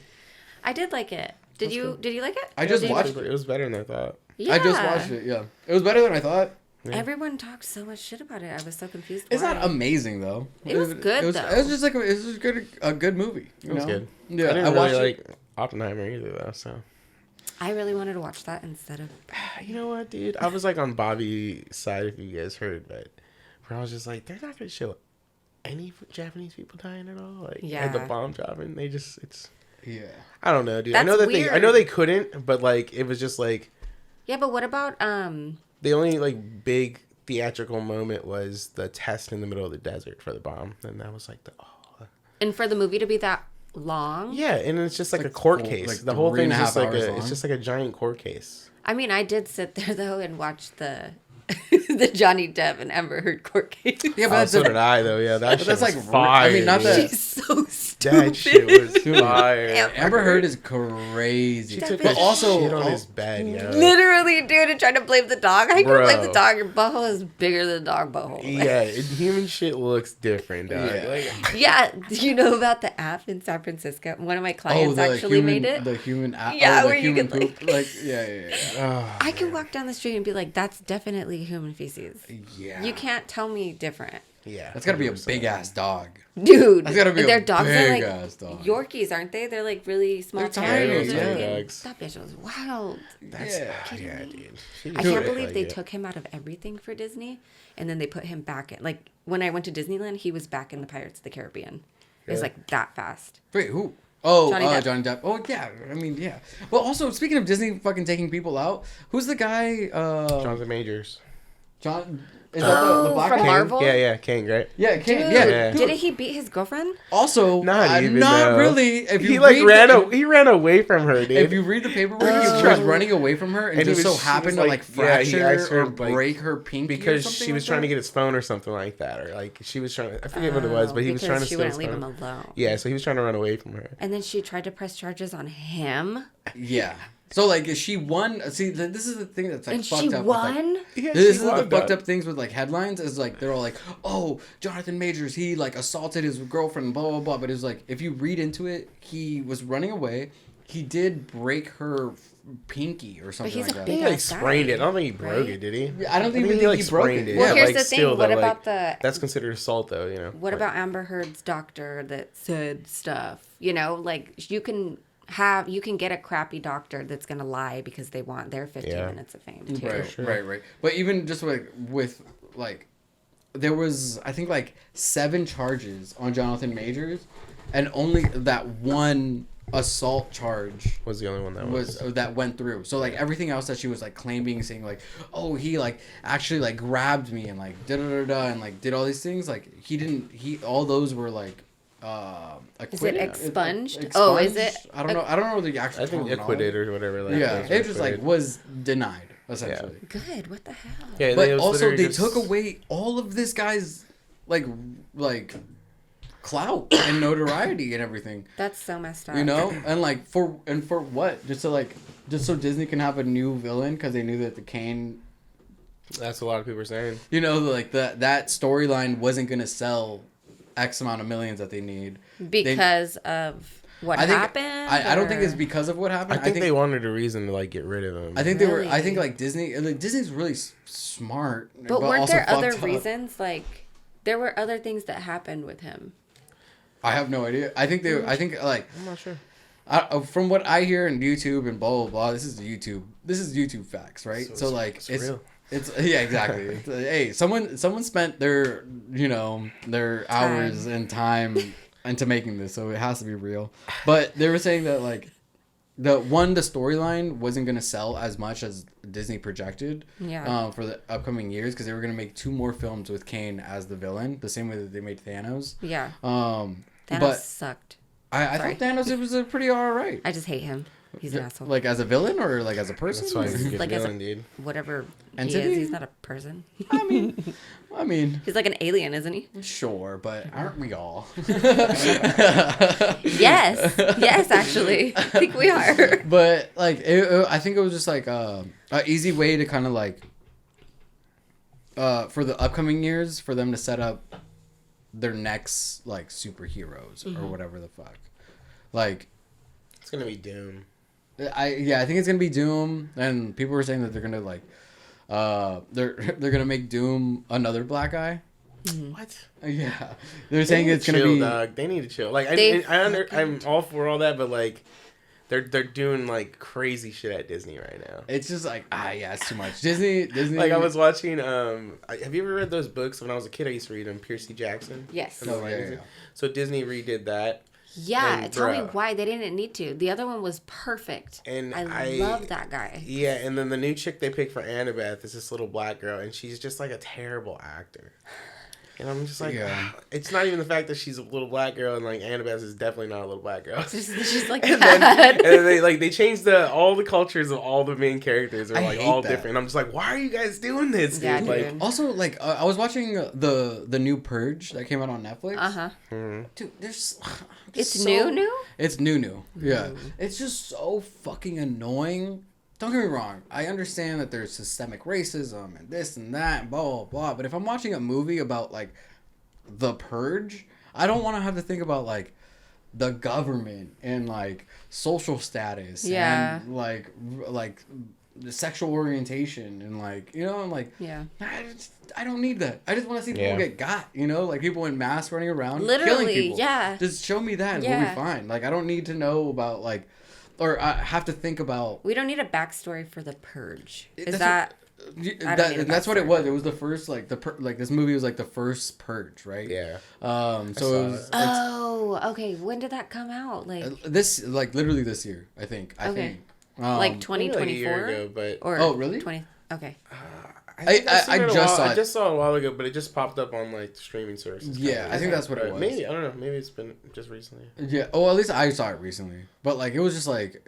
I did like it. Did you like it? I just Did you- watched It was better than I thought. Yeah. I just watched it, yeah. It was better than I thought. Yeah. Everyone talked so much shit about it. I was so confused. It's why. not amazing though. It was good, it was, though. It was just like it was a good movie. You It was know? good. Yeah, I didn't watched really it. like Oppenheimer either though. So I really wanted to watch that instead of. you know what, dude? I was like on Bobby's side if you guys heard, but where I was just like, they're not gonna show any Japanese people dying at all. Like, Yeah. and the bomb dropping. They just Yeah. I don't know, dude. That's I know that weird. I know they couldn't, but like it was just like Yeah, but what about the only like big theatrical moment was the test in the middle of the desert for the bomb, and that was like and for the movie to be that long? yeah, and it's just like Like a court full- case. like The whole 3.5 thing's just like hours it's long. just like a giant court case. I mean, I did sit there though and watch the the Johnny Depp and Amber Heard court case. Yeah, Oh, but so that's did I though. Yeah, that shit that's was like fire. I mean, not dude. that- She's so stupid. That shit was Dude, fire. Amber Heard is crazy. She That took bitch- a but also shit on his bed, yo. Literally, dude, and trying to blame the dog. How you gonna blame Bro. the dog? Your butthole is bigger than the dog butthole. Yeah, human shit looks different, dog. Yeah. Like, Yeah. Do you know about the app in San Francisco? One of my clients actually human, made it. The human app. Yeah, the where you human could, like- poop. Yeah. I can walk down the street and be like, "That's definitely human feces." Yeah. You can't tell me different, yeah, That's gotta be a 100%. big ass dog. dude. That's gotta be Their a dogs are big like ass dog. Yorkies, aren't they? They're like really small. They're tiny, terriers or yeah. something. Dogs. That bitch was wild. That's Yeah. yeah, dude. She I was can't sick believe like they it. took him out of everything for Disney, and then they put him back in. Like when I went to Disneyland, he was back in the Pirates of the Caribbean. It was Really? like that fast. Wait, who? Oh, Johnny Depp. Johnny Depp. Oh, yeah. I mean, yeah. Well, also, speaking of Disney fucking taking people out, who's the guy? Jonathan Majors. John. Is that the black from guy? Marvel? Yeah, King, right? Yeah, Dude, King. Yeah. Yeah. Dude. didn't he beat his girlfriend? Also, Not even, not though. really. If you He like read, he ran away from her, dude. If you read the paperwork, he was trying- running away from her and, and he just was- so she happened was to like- like yeah, he fracture asked her, or like, break her pinky because or something she was like trying to that? get his phone or something like that, or like she was trying to, I forget what it was, but he was because trying to she steal wouldn't his leave him phone. alone. Yeah, so he was trying to run away from her. And then she tried to press charges on him, Yeah. So like, she won. See, this is the thing that's like and fucked she up. with, like, won. Yeah, this she is the won, fucked dog. up things with like headlines is like they're all like, oh, Jonathan Majors, he like assaulted his girlfriend, blah blah blah. But it's like if you read into it, he was running away. He did break her pinky or something he's like a that. big He ass like sprained guy, it. I don't think he broke right? it, did he? I don't even think like he broke sprained it. it. Well, Yeah, here's like, the thing, still, what though, like, about the- That's considered assault, though. You know. What Like, about Amber Heard's doctor that said stuff? You know, like you can get a crappy doctor that's gonna lie because they want their 15 Yeah. minutes of fame too. Right, sure. right. But even just with like, there was I think like 7 charges on Jonathan Majors, and only that one assault charge was the only one that went through. So like everything else that she was like claiming, saying like, oh, he like actually like grabbed me and like da da da da and like did all these things, like he didn't. All those were like. Acquitted? expunged? Oh, is it? I don't know. I don't know the actual. I think terminology. acquitted or whatever. Like, Yeah, those it were just like acquitted. was denied essentially. Good. What the hell? Yeah, But it was also literally they just- took away all of this guy's like clout and notoriety and everything. That's so messed up. You know, and like for what? Just so Disney can have a new villain because they knew that the Kane. That's what a lot of people are saying. You know, like that storyline wasn't gonna sell X amount of millions that they need Because of what I think, happened? I don't think or- it's because of what happened. I think they wanted a reason to like get rid of him. I think they were. I Really? think like Disney's really smart. But weren't also there other fucked up. reasons? Like, there were other things that happened with him. I have no idea. I think like I'm not sure. from what I hear in YouTube and blah blah blah. This is YouTube facts, right? So like it's real. It's yeah, exactly. Hey, someone spent their their hours and time into making this, so it has to be real. But they were saying that like the storyline wasn't gonna sell as much as Disney projected. Yeah. For the upcoming years, because they were gonna make 2 more films with Kane as the villain, the same way that they made Thanos. Yeah. Thanos Thanos sucked. I thought Thanos it was a pretty alright. I just hate him. He's an asshole. Like as a villain or like as a person? That's why he's a good Like as villain, a- dude. Whatever Entity? he is, he's not a person. I mean, He's like an alien, isn't he? sure, but aren't we all? Yes. Yes, actually. I think we are. But like, I think it was just like a easy way to kind of like, for the upcoming years, for them to set up their next like superheroes or whatever the fuck. Like, It's gonna be Doom. I think it's gonna be Doom, and people were saying that they're gonna like, they're gonna make Doom another black guy. What? Yeah, they're saying it's gonna chill, be. Dog. They need to chill. Like I'm all for all that, but like they're doing like crazy shit at Disney right now. It's just like yeah, it's too much. Disney. Like I was watching. Have you ever read those books? When I was a kid, I used to read them. Percy Jackson. Yes. And the Oh, yeah, Lions. yeah. So Disney redid that. Yeah, And, tell me bruh. why they didn't need to. The other one was perfect. And I love that guy. Yeah, and then the new chick they picked for Annabeth is this little black girl, and she's just like a terrible actor. And I'm just like, Yeah. it's not even the fact that she's a little black girl, and like Annabeth is definitely not a little black girl. She's like And that. then they changed all the cultures of all the main characters are I like hate all that. different. And I'm just like, why are you guys doing this, dude? Yeah, Like, dude. Also, like I was watching the new Purge that came out on Netflix. Uh-huh. Dude, there's. It's new? It's new. Yeah, it's just so fucking annoying. Don't get me wrong. I understand that there's systemic racism and this and that and blah blah blah. But if I'm watching a movie about like the Purge, I don't want to have to think about like the government and like social status. Yeah. And like the sexual orientation and like and like Yeah. I don't need that. I just want to see people Yeah. get got, like people in masks running around killing Literally, people. yeah. Just show me that and we'll Yeah. be fine. Like I don't need to know about like, or I have to think about. We don't need a backstory for the Purge. Is That's that... I don't need a That's what it backstory. was. It was the first like like this movie was like the first Purge, right? yeah. So it saw was it. Oh, okay. When did that come out? Like this like literally this year, I think. I Okay. think. like Maybe 2024? like a year ago, but Or Oh, really? 20... Okay. think I've seen I it a just while- saw I it. just saw it a while ago, but it just popped up on like streaming services. Yeah, I think that's what it But was. Maybe I don't know. Maybe it's been just recently. Yeah. Oh, at least I saw it recently. But like, it was just like,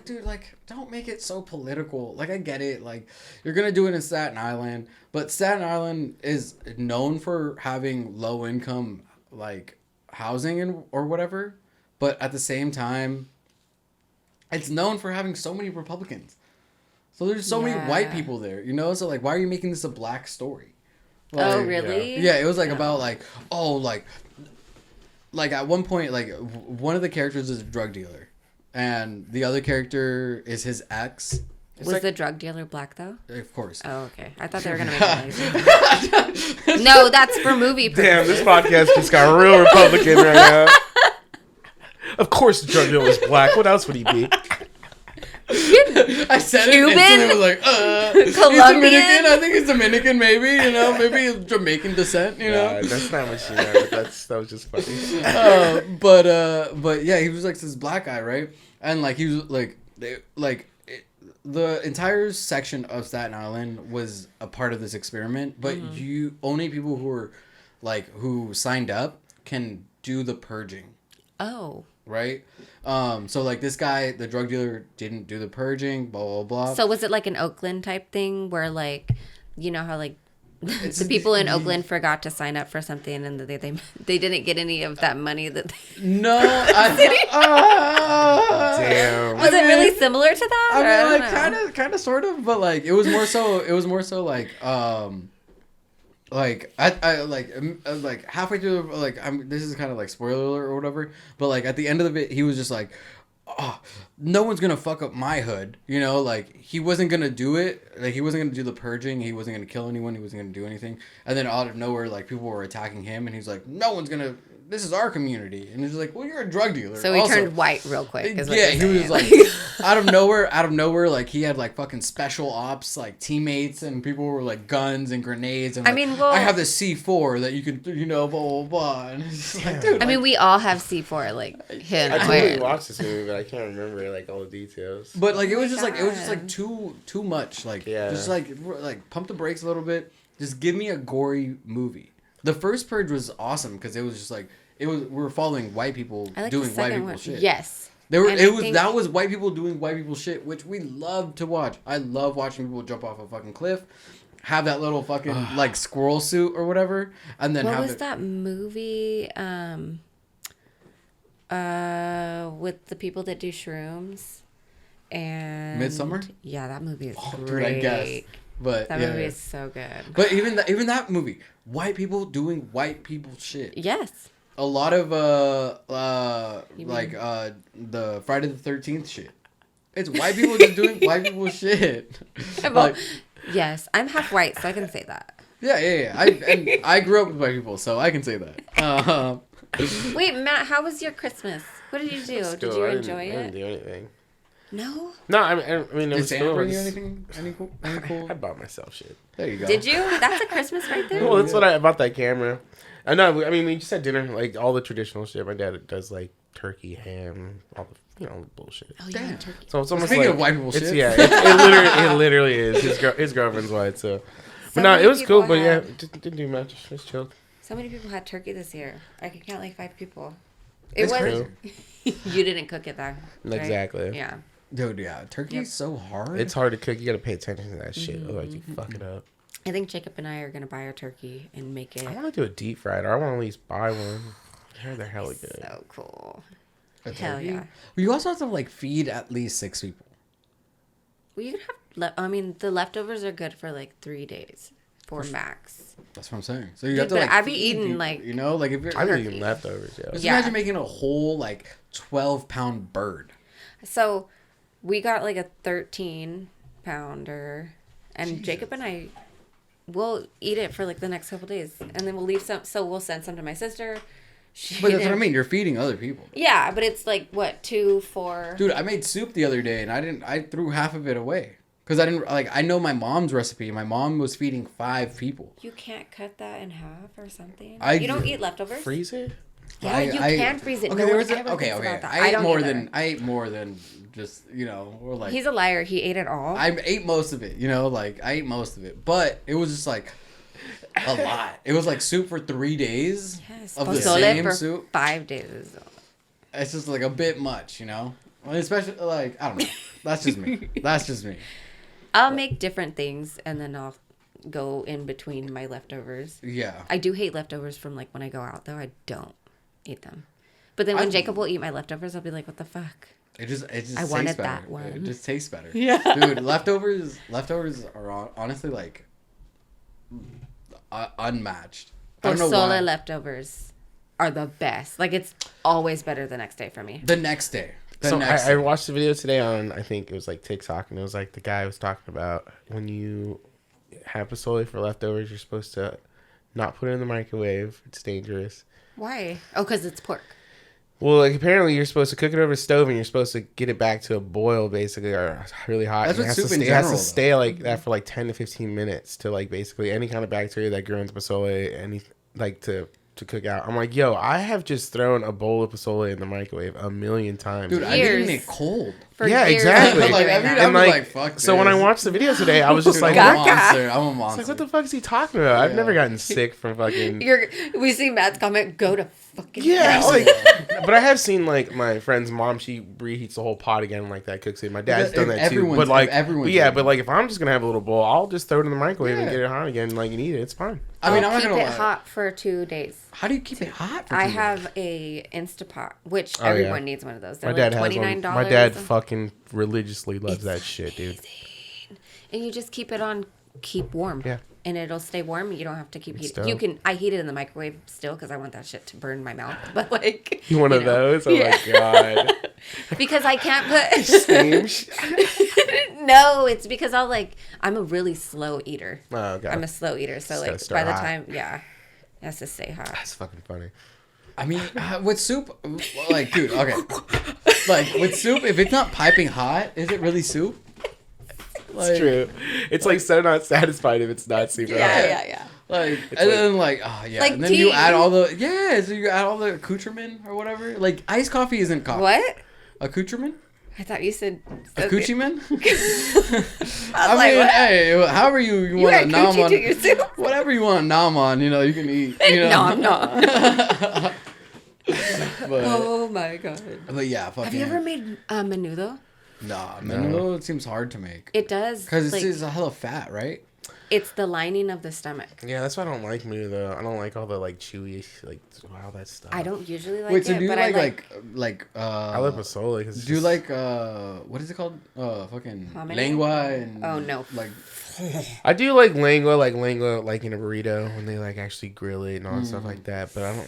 dude, like, don't make it so political. Like, I get it. Like, you're gonna do it in Staten Island, but Staten Island is known for having low income like housing and or whatever. But at the same time, it's known for having so many Republicans. So there's so many white Yeah. people there, So like, why are you making this a black story? Oh, Like, really? yeah, it was like about like at one point one of the characters is a drug dealer, and the other character is his ex. It's Was like, the drug dealer black, though? of course. Oh, okay. I thought they were going to make it No, that's for movie Damn, purposes. this podcast just got real Republican right now. Of course, the drug dealer was black. What else would he be? I said Cuban? it and it was like, he's Colombian? Dominican. I think he's Dominican, maybe. Maybe he's Jamaican descent. Nah, that's not what she meant. That was just funny. But yeah, he was like this black guy, right? And like he was the entire section of Staten Island was a part of this experiment, but you only people who were who signed up can do the purging, Oh. right? So like this guy, the drug dealer, didn't do the purging, blah blah blah. So was it like an Oakland type thing where like, you know how like the people in Oakland forgot to sign up for something and they didn't get any of that money that they... No, Damn. Was it really similar to that? I Or mean, don't like know. kind of, sort of, but like it was more so like like halfway through, like this is kind of like spoiler alert or whatever, but like at the end of it, he was just like, oh, no one's gonna fuck up my hood, like he wasn't gonna do it, like he wasn't gonna do the purging, he wasn't gonna kill anyone, he wasn't gonna do anything, and then out of nowhere, like people were attacking him, and he's like, no one's gonna this is our community. And he's like, well, you're a drug dealer. So he also. turned white real quick. Is what Yeah, you're he was saying. like, out of nowhere, like he had like fucking special ops, like teammates, and people were like guns and grenades. And I like, mean, well- I have this C4 that you can, blah, blah, blah. And it's just like, dude. I mean, we all have C4, like him. I totally twins. watched this movie, but I can't remember like all the details. But like it was my just like it was just God. like too much. Like Yeah. just like pump the brakes a little bit. Just give me a gory movie. The first Purge was awesome because it was just like we were following white people I like doing the white second people one. shit. Yes. They were And it I was think- that was white people doing white people shit, which we love to watch. I love watching people jump off a fucking cliff, have that little fucking like squirrel suit or whatever, and then What have was that movie? With the people that do shrooms, and Midsommar? Yeah, that movie is Oh, dude, great. I guess. But That yeah, movie yeah. is so good. But even that movie, white people doing white people shit. Yes. A lot of You like mean- the Friday the 13th shit. It's white people just doing white people shit. Well, Like, yes, I'm half white, so I can say that. yeah. I grew up with white people, so I can say that. Wait, Matt, how was your Christmas? What did you do? It's Did cool. you I enjoy didn't it? do anything. No. No, I mean, it Did was Santa cool. bring you It's- anything? Any cool? Any cool? I bought myself shit. There you go. Did you? That's a Christmas right there. Well, that's what I bought that camera. I know. I mean, we just had dinner, like all the traditional shit. My dad does like turkey, ham, all the the bullshit. Oh, yeah, Damn. turkey. So it's almost Speaking like of white people it's, shit. Yeah, it literally is. His girlfriend's white, so. So But no, many it was people cool. But yeah, had- it didn't do much. Just chilled. So many people had turkey this year. I could count like 5 people. It's was. crazy. You didn't cook it though. Right? Exactly. Yeah. Dude, yeah. Turkey's Yep. so hard. It's hard to cook. You got to pay attention to that shit. Otherwise, you fuck it up. I think Jacob and I are gonna buy our turkey and make it I want to do a deep fried, or I want to at least buy one. I heard they're hella good. so cool. a Hell turkey. yeah. You also have to like feed at least 6 people. Well, you can have. I mean, the leftovers are good for like 3 days, 4 max. That's what I'm saying. So you Dude, have to but like I'd be feed eating, people, like, you know, like if you're I'm turkey. eating leftovers, yo. just Yeah. imagine making a whole like 12-pound bird. So, we got like a 13-pounder, and Jesus. Jacob and I will eat it for like the next couple days, and then we'll leave some. So we'll send some to my sister. She But that's what I didn't- mean. You're feeding other people. Yeah, but it's like what 2, 4. Dude, I made soup the other day and I threw half of it away. Because I know my mom's recipe. My mom was feeding 5 people. You can't cut that in half or something. I- You don't eat leftovers. Freeze it? Yeah, you can freeze it. Okay, No there one was a, ever okay, thinks okay. about that. I ate don't more either. than just, you know, or like He's a liar. He ate it all. I ate most of it, you know, like I ate most of it. But it was just like a lot. It was like soup for 3 days yes, of the pozole same for soup. 5 days. It's just like a bit much, you know? Well, especially like I don't know. That's just me. That's just me. I'll make different things and then I'll go in between my leftovers. Yeah. I do hate leftovers from like when I go out though. I don't eat them. But then when Jacob will eat my leftovers, I'll be like, "What the fuck?" It just I tastes wanted better. that one. It just tastes better. Yeah. Dude, leftovers are honestly like unmatched. I don't know why. Pozole leftovers are the best. Like it's always better the next day for me. The next day. So next I day. watched the video today on, I think it was like TikTok, and it was like the guy was talking about when you have pozole for leftovers, you're supposed to not put it in the microwave. It's dangerous. Why? Oh, because it's pork. Well, like apparently you're supposed to cook it over the stove, and you're supposed to get it back to a boil, basically, or really hot. That's and what it has soup to in stay, it has general, to stay like that for like 10 to 15 minutes to like basically any kind of bacteria that grows in pozole, any like to cook out. I'm like, yo, I have just thrown a bowl of pozole in the microwave a million times. Dude, I've Years. eaten it cold. For Yeah, years exactly. I've been Like, doing I mean, that. I'm And like, like, fuck so when I this. watched the video today, I was just Dude, like, I'm a what? monster. I'm a It's monster. like, what the fuck is he talking about? I've Yeah. never gotten sick from fucking. We see Matt's comment. Go to fucking Yeah, it's hell. like, but I have seen like my friend's mom. She reheats the whole pot again like that, cooks it. My dad's If done that too. everyone's- But like, if everyone's but yeah, doing but it. like if I'm just gonna have a little bowl, I'll just throw it in the microwave and Yeah. get it hot again, like and eat it. It's fine. I mean, I'll I'm not keep gonna it lie. hot for 2 days. How do you keep it hot for I 2 days? have a Instapot, which Oh, yeah. everyone needs one of those. They're My like dad has one. $29. My dad fucking religiously loves that shit, dude. And you just keep it on, keep warm. Yeah. And it'll stay warm. You don't have to keep heating. dope. You can. I heat it in the microwave still because I want that shit to burn my mouth. But like, You one of know. those? Oh Yeah. my god. Because I can't put. Same. No, it's because I'm a really slow eater. Oh god. I'm a slow eater, so Just gotta like stir by the hot. time, yeah, it has to stay hot. That's fucking funny. I mean, with soup, like, dude, okay. Like, with soup, if it's not piping hot, is it really soup? Like, It's true. It's like so not satisfied if it's not super hot. Yeah. Like, It's and like- then, like, oh, yeah. Like and then tea. you add all the, so you add all the accoutrement or whatever. Like, iced coffee isn't coffee. What? Accoutrement? I thought you said Accoutrement? I was like, what? hey, however you You want add to nom coochie on, to your soup? whatever you want to nom on, you know, you can eat. You know? Nom nom. but, Oh my god. but yeah, fucking. Have you ever made menudo? Nah, menudo, it seems hard to make. It does. Because like, it's a hella fat, right? it's the lining of the stomach. Yeah, that's why I don't like meat though. I don't like all the like chewy, like all that stuff. I don't usually like Wait, so it, do you but I like I like pozole. Cause do you like what is it called? Fucking Hominy? lengua and Oh, no. like I do like lengua like in a burrito when they like actually grill it and all that stuff like that. But I don't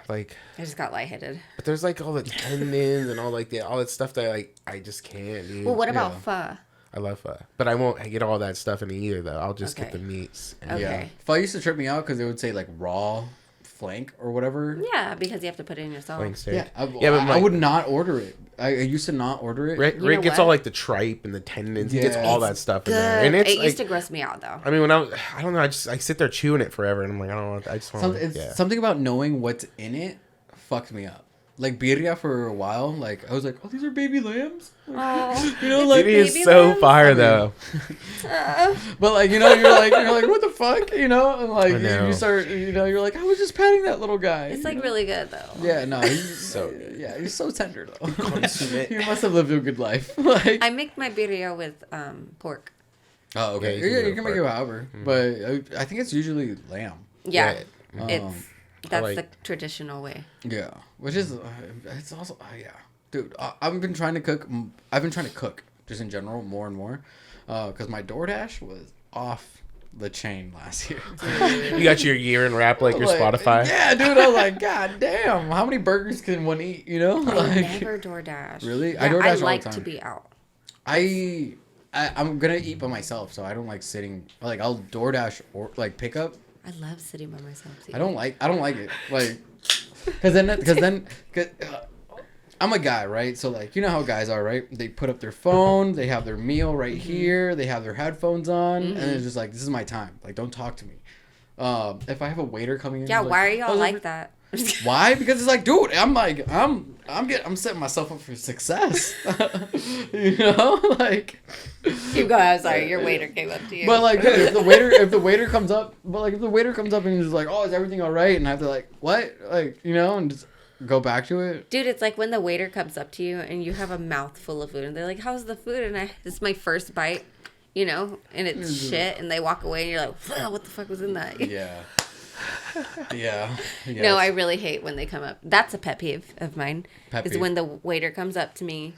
like. I just got lightheaded. But there's like all the tendons and all that stuff that like I just can't do. Well, what about Yeah. pho? I love pho, but I won't get all that stuff in it either though. I'll just get Okay. the meats. Okay. yeah. Pho used to trip me out because it would say like raw flank or whatever. Yeah, because you have to put it in yourself. Flank steak. Yeah, but I would not order it. I used to not order it. Rick, You know Rick gets what? all like the tripe and the tendons. He gets Yeah. all that stuff in there, Good. and it's It like, used to gross me out though. I mean, when I don't know, I sit there chewing it forever, and I'm like, I don't want. I just want. Something about knowing what's in it fucked me up. Like birria for a while, like I was like, oh, these are baby lambs. Oh, You know, like It is baby so lambs? fire though. But like, you know, you're like, what the fuck, you know? And like, I know. you start, you know, you're like, I was just petting that little guy. it's you like know? really good though. Yeah, no, he's So so yeah, he's so tender though. Consummate. He must have lived a good life. Like, I make my birria with pork. oh, okay, Yeah, you can make it pork. however, but I think it's usually lamb. Yeah, Yeah. it's that's like- the traditional way. Yeah, which is it's also yeah, dude. I've been trying to cook. I've been trying to cook just in general more and more, because my DoorDash was off the chain last year. You got your year in rap like your Like, Spotify. Yeah, dude. I was like, God damn, how many burgers can one eat? You know, I like never DoorDash. Really? Yeah, I DoorDash I all the like to time. be out. I'm gonna eat by myself, so I don't like sitting. Like I'll DoorDash or like pick up. I love sitting by myself. Too. I don't like it. Like, cause I'm a guy, right? So like, you know how guys are, right? They put up their phone, they have their meal right here, they have their headphones on, and it's just like, this is my time. Like, don't talk to me. If I have a waiter coming in, Yeah, like, why are y'all "How's like every-" that? Why? Because it's like, dude, I'm setting myself up for success. You know, like. You go. I'm sorry. Your waiter came up to you. But like, dude, if the waiter comes up, and he's like, "Oh, is everything all right?" and I have to like, "What?" like, you know, and just go back to it. Dude, it's like when the waiter comes up to you and you have a mouthful of food and they're like, "How's the food?" And this is my first bite, you know, and it's shit, and they walk away and you're like, "Wow, what the fuck was in that?" Yeah. Yeah. No, I really hate when they come up. That's a pet peeve of mine. Pet is peeve. when the waiter comes up to me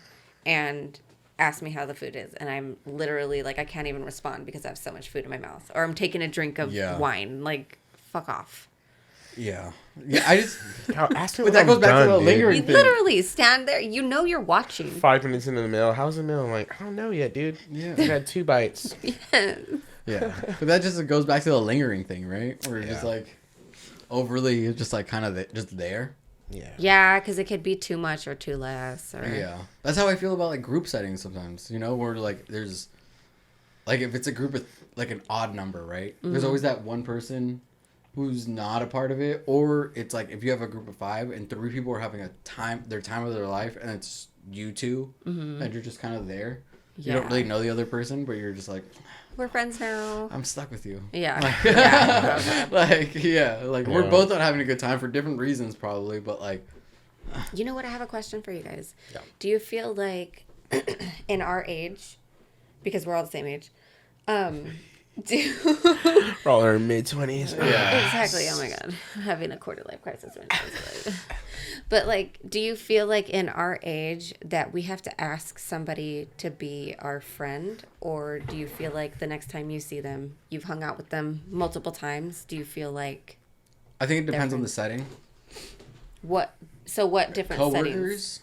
and asks me how the food is, and I'm literally like, I can't even respond because I have so much food in my mouth, or I'm taking a drink of Yeah. wine. Like, fuck off. Yeah. Yeah. I just. Ask me But when that I'm goes back to done, the dude. lingering You thing. literally stand there. You know you're watching. 5 minutes into the meal, how's the meal? I'm like, I don't know yet, dude. Yeah. I had 2 bites. Yes. Yeah. But that just goes back to the lingering thing, right? Where you're just Yeah. like overly, just like kind of just there. Yeah. Yeah, because it could be too much or too less. Or Yeah, that's how I feel about like group settings sometimes. You know, where like there's, like if it's a group with like an odd number, right? There's always that one person who's not a part of it, or it's like if you have a group of 5 and 3 people are having their time of their life, and it's you 2, and you're just kind of there. You don't Yeah. really know the other person, but you're just like, We're friends now. I'm stuck with you. Yeah. Like, Yeah. like we're Yeah. both not having a good time for different reasons, probably, but like, You know what? I have a question for you guys. Yeah. Do you feel like in our age, because we're all the same age, do We're all in our mid-20s. exactly? Oh my god, I'm having a quarter life crisis right now. But like, do you feel like in our age that we have to ask somebody to be our friend, or do you feel like the next time you see them, you've hung out with them multiple times? Do you feel like I think it depends on Different. the setting. what? So what different settings? Coworkers.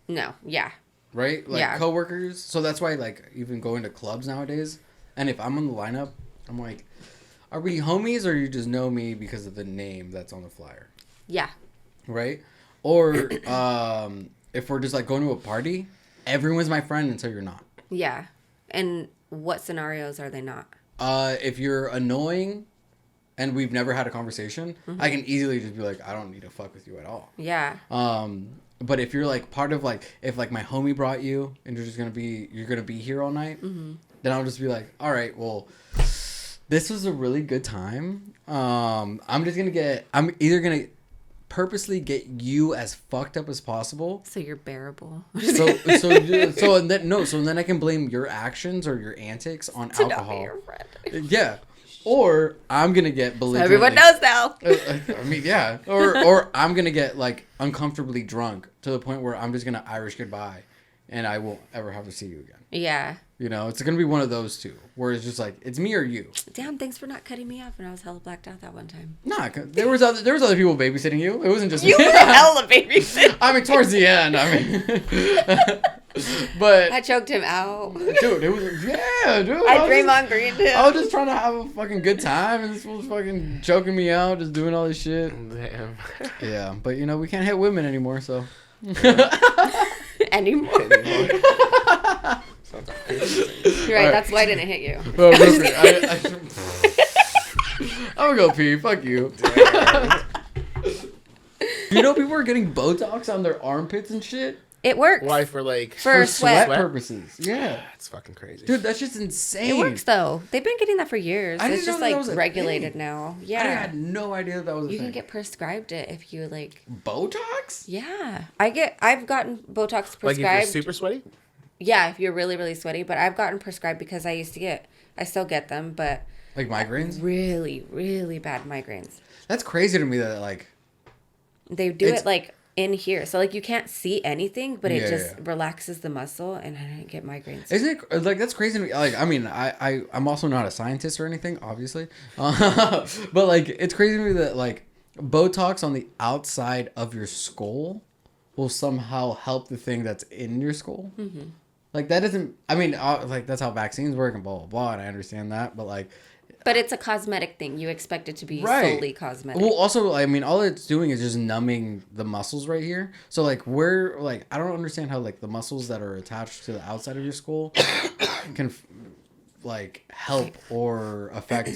No, yeah, Right? Like Yeah. coworkers. So that's why like even going to clubs nowadays, and if I'm on the lineup, I'm like, are we homies or you just know me because of the name that's on the flyer? yeah. Right? Or if we're just like going to a party, everyone's my friend until you're not. Yeah. And what scenarios are they not? If you're annoying and we've never had a conversation, I can easily just be like, I don't need to fuck with you at all. Yeah. But if you're like part of like, if like my homie brought you and you're gonna be here all night, then I'll just be like, all right, well, this was a really good time. I'm either gonna purposely get you as fucked up as possible. So you're bearable. So then I can blame your actions or your antics on To alcohol. not be your friend. Yeah. Or I'm gonna get belligerent. Everyone knows now. I mean, yeah. Or I'm gonna get like uncomfortably drunk to the point where I'm just gonna Irish goodbye, and I won't ever have to see you again. Yeah. You know, it's gonna be one of those two where it's just like it's me or you. Damn, thanks for not cutting me off when I was hella blacked out that one time. Nah, there was other people babysitting you. It wasn't just You me. were hella babysit. I mean, towards the end. I mean, but I choked him out. dude, it was dude. I Draymond Greened him. I was just trying to have a fucking good time, and this fool's fucking choking me out, just doing all this shit. Damn. Yeah, but you know we can't hit women anymore, so. Anymore. You're right, that's why I didn't hit you. Well, I'm gonna go pee. Fuck you. You know people are getting Botox on their armpits and shit It works. Why for like For sweat sweat. purposes. Yeah, That's fucking crazy. dude, that's just insane. It works though. They've been getting that for years. I didn't It's know just that like was a regulated thing. now. I Yeah. had no idea that was a You thing. can get prescribed it if you like. Botox? Yeah. I've gotten Botox prescribed. Like if you're super sweaty? Yeah, if you're really, really sweaty. But I've gotten prescribed because I still get them, but Like migraines? really, really bad migraines. That's crazy to me that like. They do It's- it like in here. So like you can't see anything, but it Yeah, just yeah. relaxes the muscle and I don't get migraines. Isn't it like that's crazy to me? Like, I mean, I'm also not a scientist or anything, obviously, but like it's crazy to me that like Botox on the outside of your skull will somehow help the thing that's in your skull. Mm-hmm. Like that doesn't. I mean, like that's how vaccines work and blah blah blah, and I understand that, but like. But it's a cosmetic thing. You expect it to be Right. solely cosmetic. Well, also, I mean, all it's doing is just numbing the muscles right here. So, like, I don't understand how, like, the muscles that are attached to the outside of your skull can, like, help or affect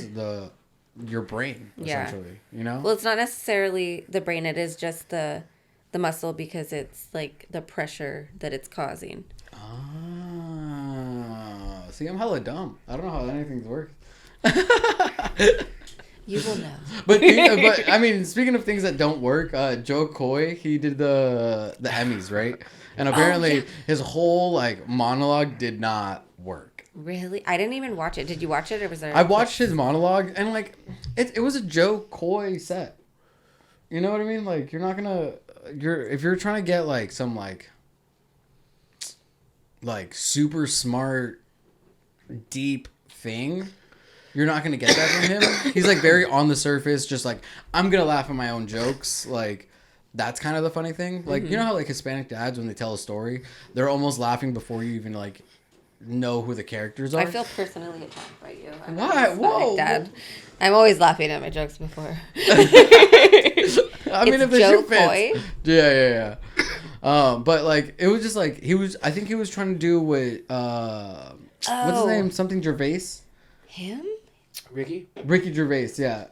your brain, Yeah. essentially, you know? Well, it's not necessarily the brain. It is just the muscle because it's, like, the pressure that it's causing. Ah, see, I'm hella dumb. I don't know how anything's works. You will know. But I mean, speaking of things that don't work, Joe Coy, he did the Emmys, right? And apparently his whole like monologue did not work. Really? I didn't even watch it. Did you watch it or was there... I watched his monologue and like it was a Joe Coy set. You know what I mean? Like if you're trying to get like some like super smart deep thing, you're not going to get that from him. He's like very on the surface, just like, I'm going to laugh at my own jokes. Like, that's kind of the funny thing. Like, you know how like Hispanic dads, when they tell a story, they're almost laughing before you even like know who the characters are. I feel personally attacked by you. I'm Why? not a Hispanic Whoa. dad. I'm always laughing at my jokes before. I mean, It's if the Joe shit fits. Coy? Yeah. But like, it was just like, I think he was trying to do what, what's his name? Something Gervais? Him? Ricky? Ricky Gervais, yeah.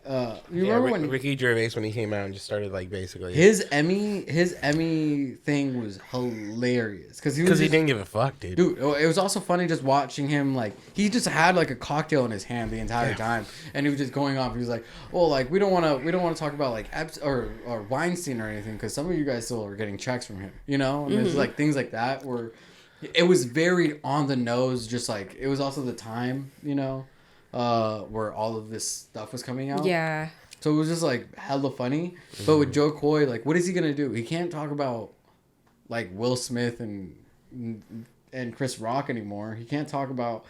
You remember when Ricky Gervais when he came out and just started like basically his Emmy thing was hilarious because because he didn't give a fuck, dude. Dude, it was also funny just watching him. Like, he just had like a cocktail in his hand the entire time, and he was just going off. He was like, "Well, like we don't want to talk about like or Weinstein or anything because some of you guys still are getting checks from him, you know." And it's like things like that where it was very on the nose. Just like it was also the time, you know, where all of this stuff was coming out. Yeah. So it was just like hella funny. But with Joe Coy, like, what is he gonna do? He can't talk about like Will Smith and Chris Rock anymore. He can't talk about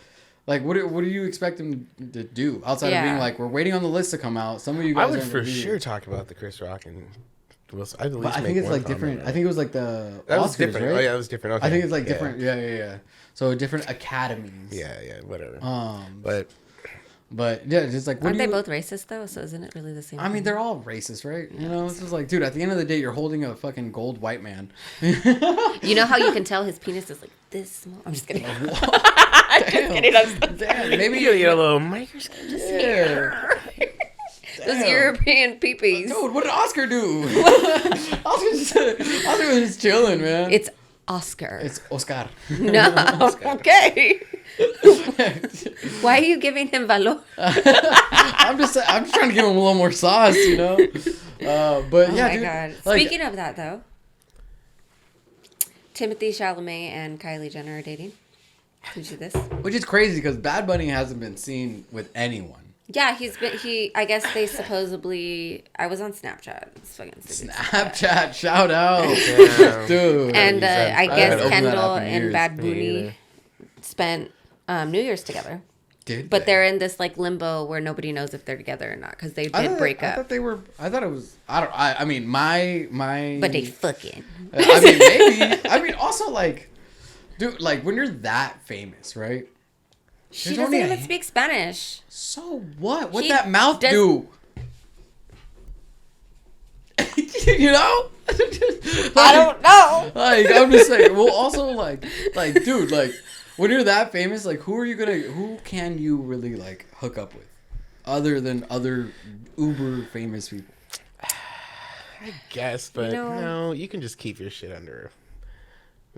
like what do you expect him to do outside of being like, we're waiting on the list to come out. Some of you guys I would aren't for gonna be sure here. talk about the Chris Rock and Will Smith. I'd at least But I make think it's one like different. comment. I think it was like the That Oscars, was different. right? Oh yeah, that was different. Okay. I think it's like different. Yeah. So different academies. Yeah, whatever. Um, But But yeah, just like, aren't they both racist though? So isn't it really the same? I mean, thing? they're all racist, right? You know, it's just like, dude, at the end of the day, you're holding a fucking gold white man. You know how you can tell his penis is like this small? I'm just kidding. Damn. I'm just kidding. I'm so Damn, maybe You get a little microscope. Yeah. Those Damn. European peepees. Dude, what did Oscar do? Oscar was just chilling, man. It's Oscar. It's Oscar. No. Okay. Why are you giving him valor? I'm just trying to give him a little more sauce, you know. But Oh yeah, my dude. god. Like, Speaking of that though, Timothy Chalamet and Kylie Jenner are dating. Did you see this? which is crazy because Bad Bunny hasn't been seen with anyone. Yeah, I guess they supposedly, I was on Snapchat. It's fucking stupid. Snapchat, shout out, Damn. dude. And I haven't guess opened that Kendall app in and years. Bad Me Bunny either. spent New Year's together. Did But they? they're in this like limbo where nobody knows if they're together or not because they did break I up. thought they were. I thought it was. I mean, my. But they fucking. I mean, maybe. I mean, also like, dude, like when you're that famous, right? She There's doesn't only even speak Spanish. So what? What He that mouth does- do? You know? I don't know. Like I'm just saying. Well, also like, dude, like when you're that famous, like who can you really like hook up with, other than other uber famous people? I guess, but No. no, you can just keep your shit under.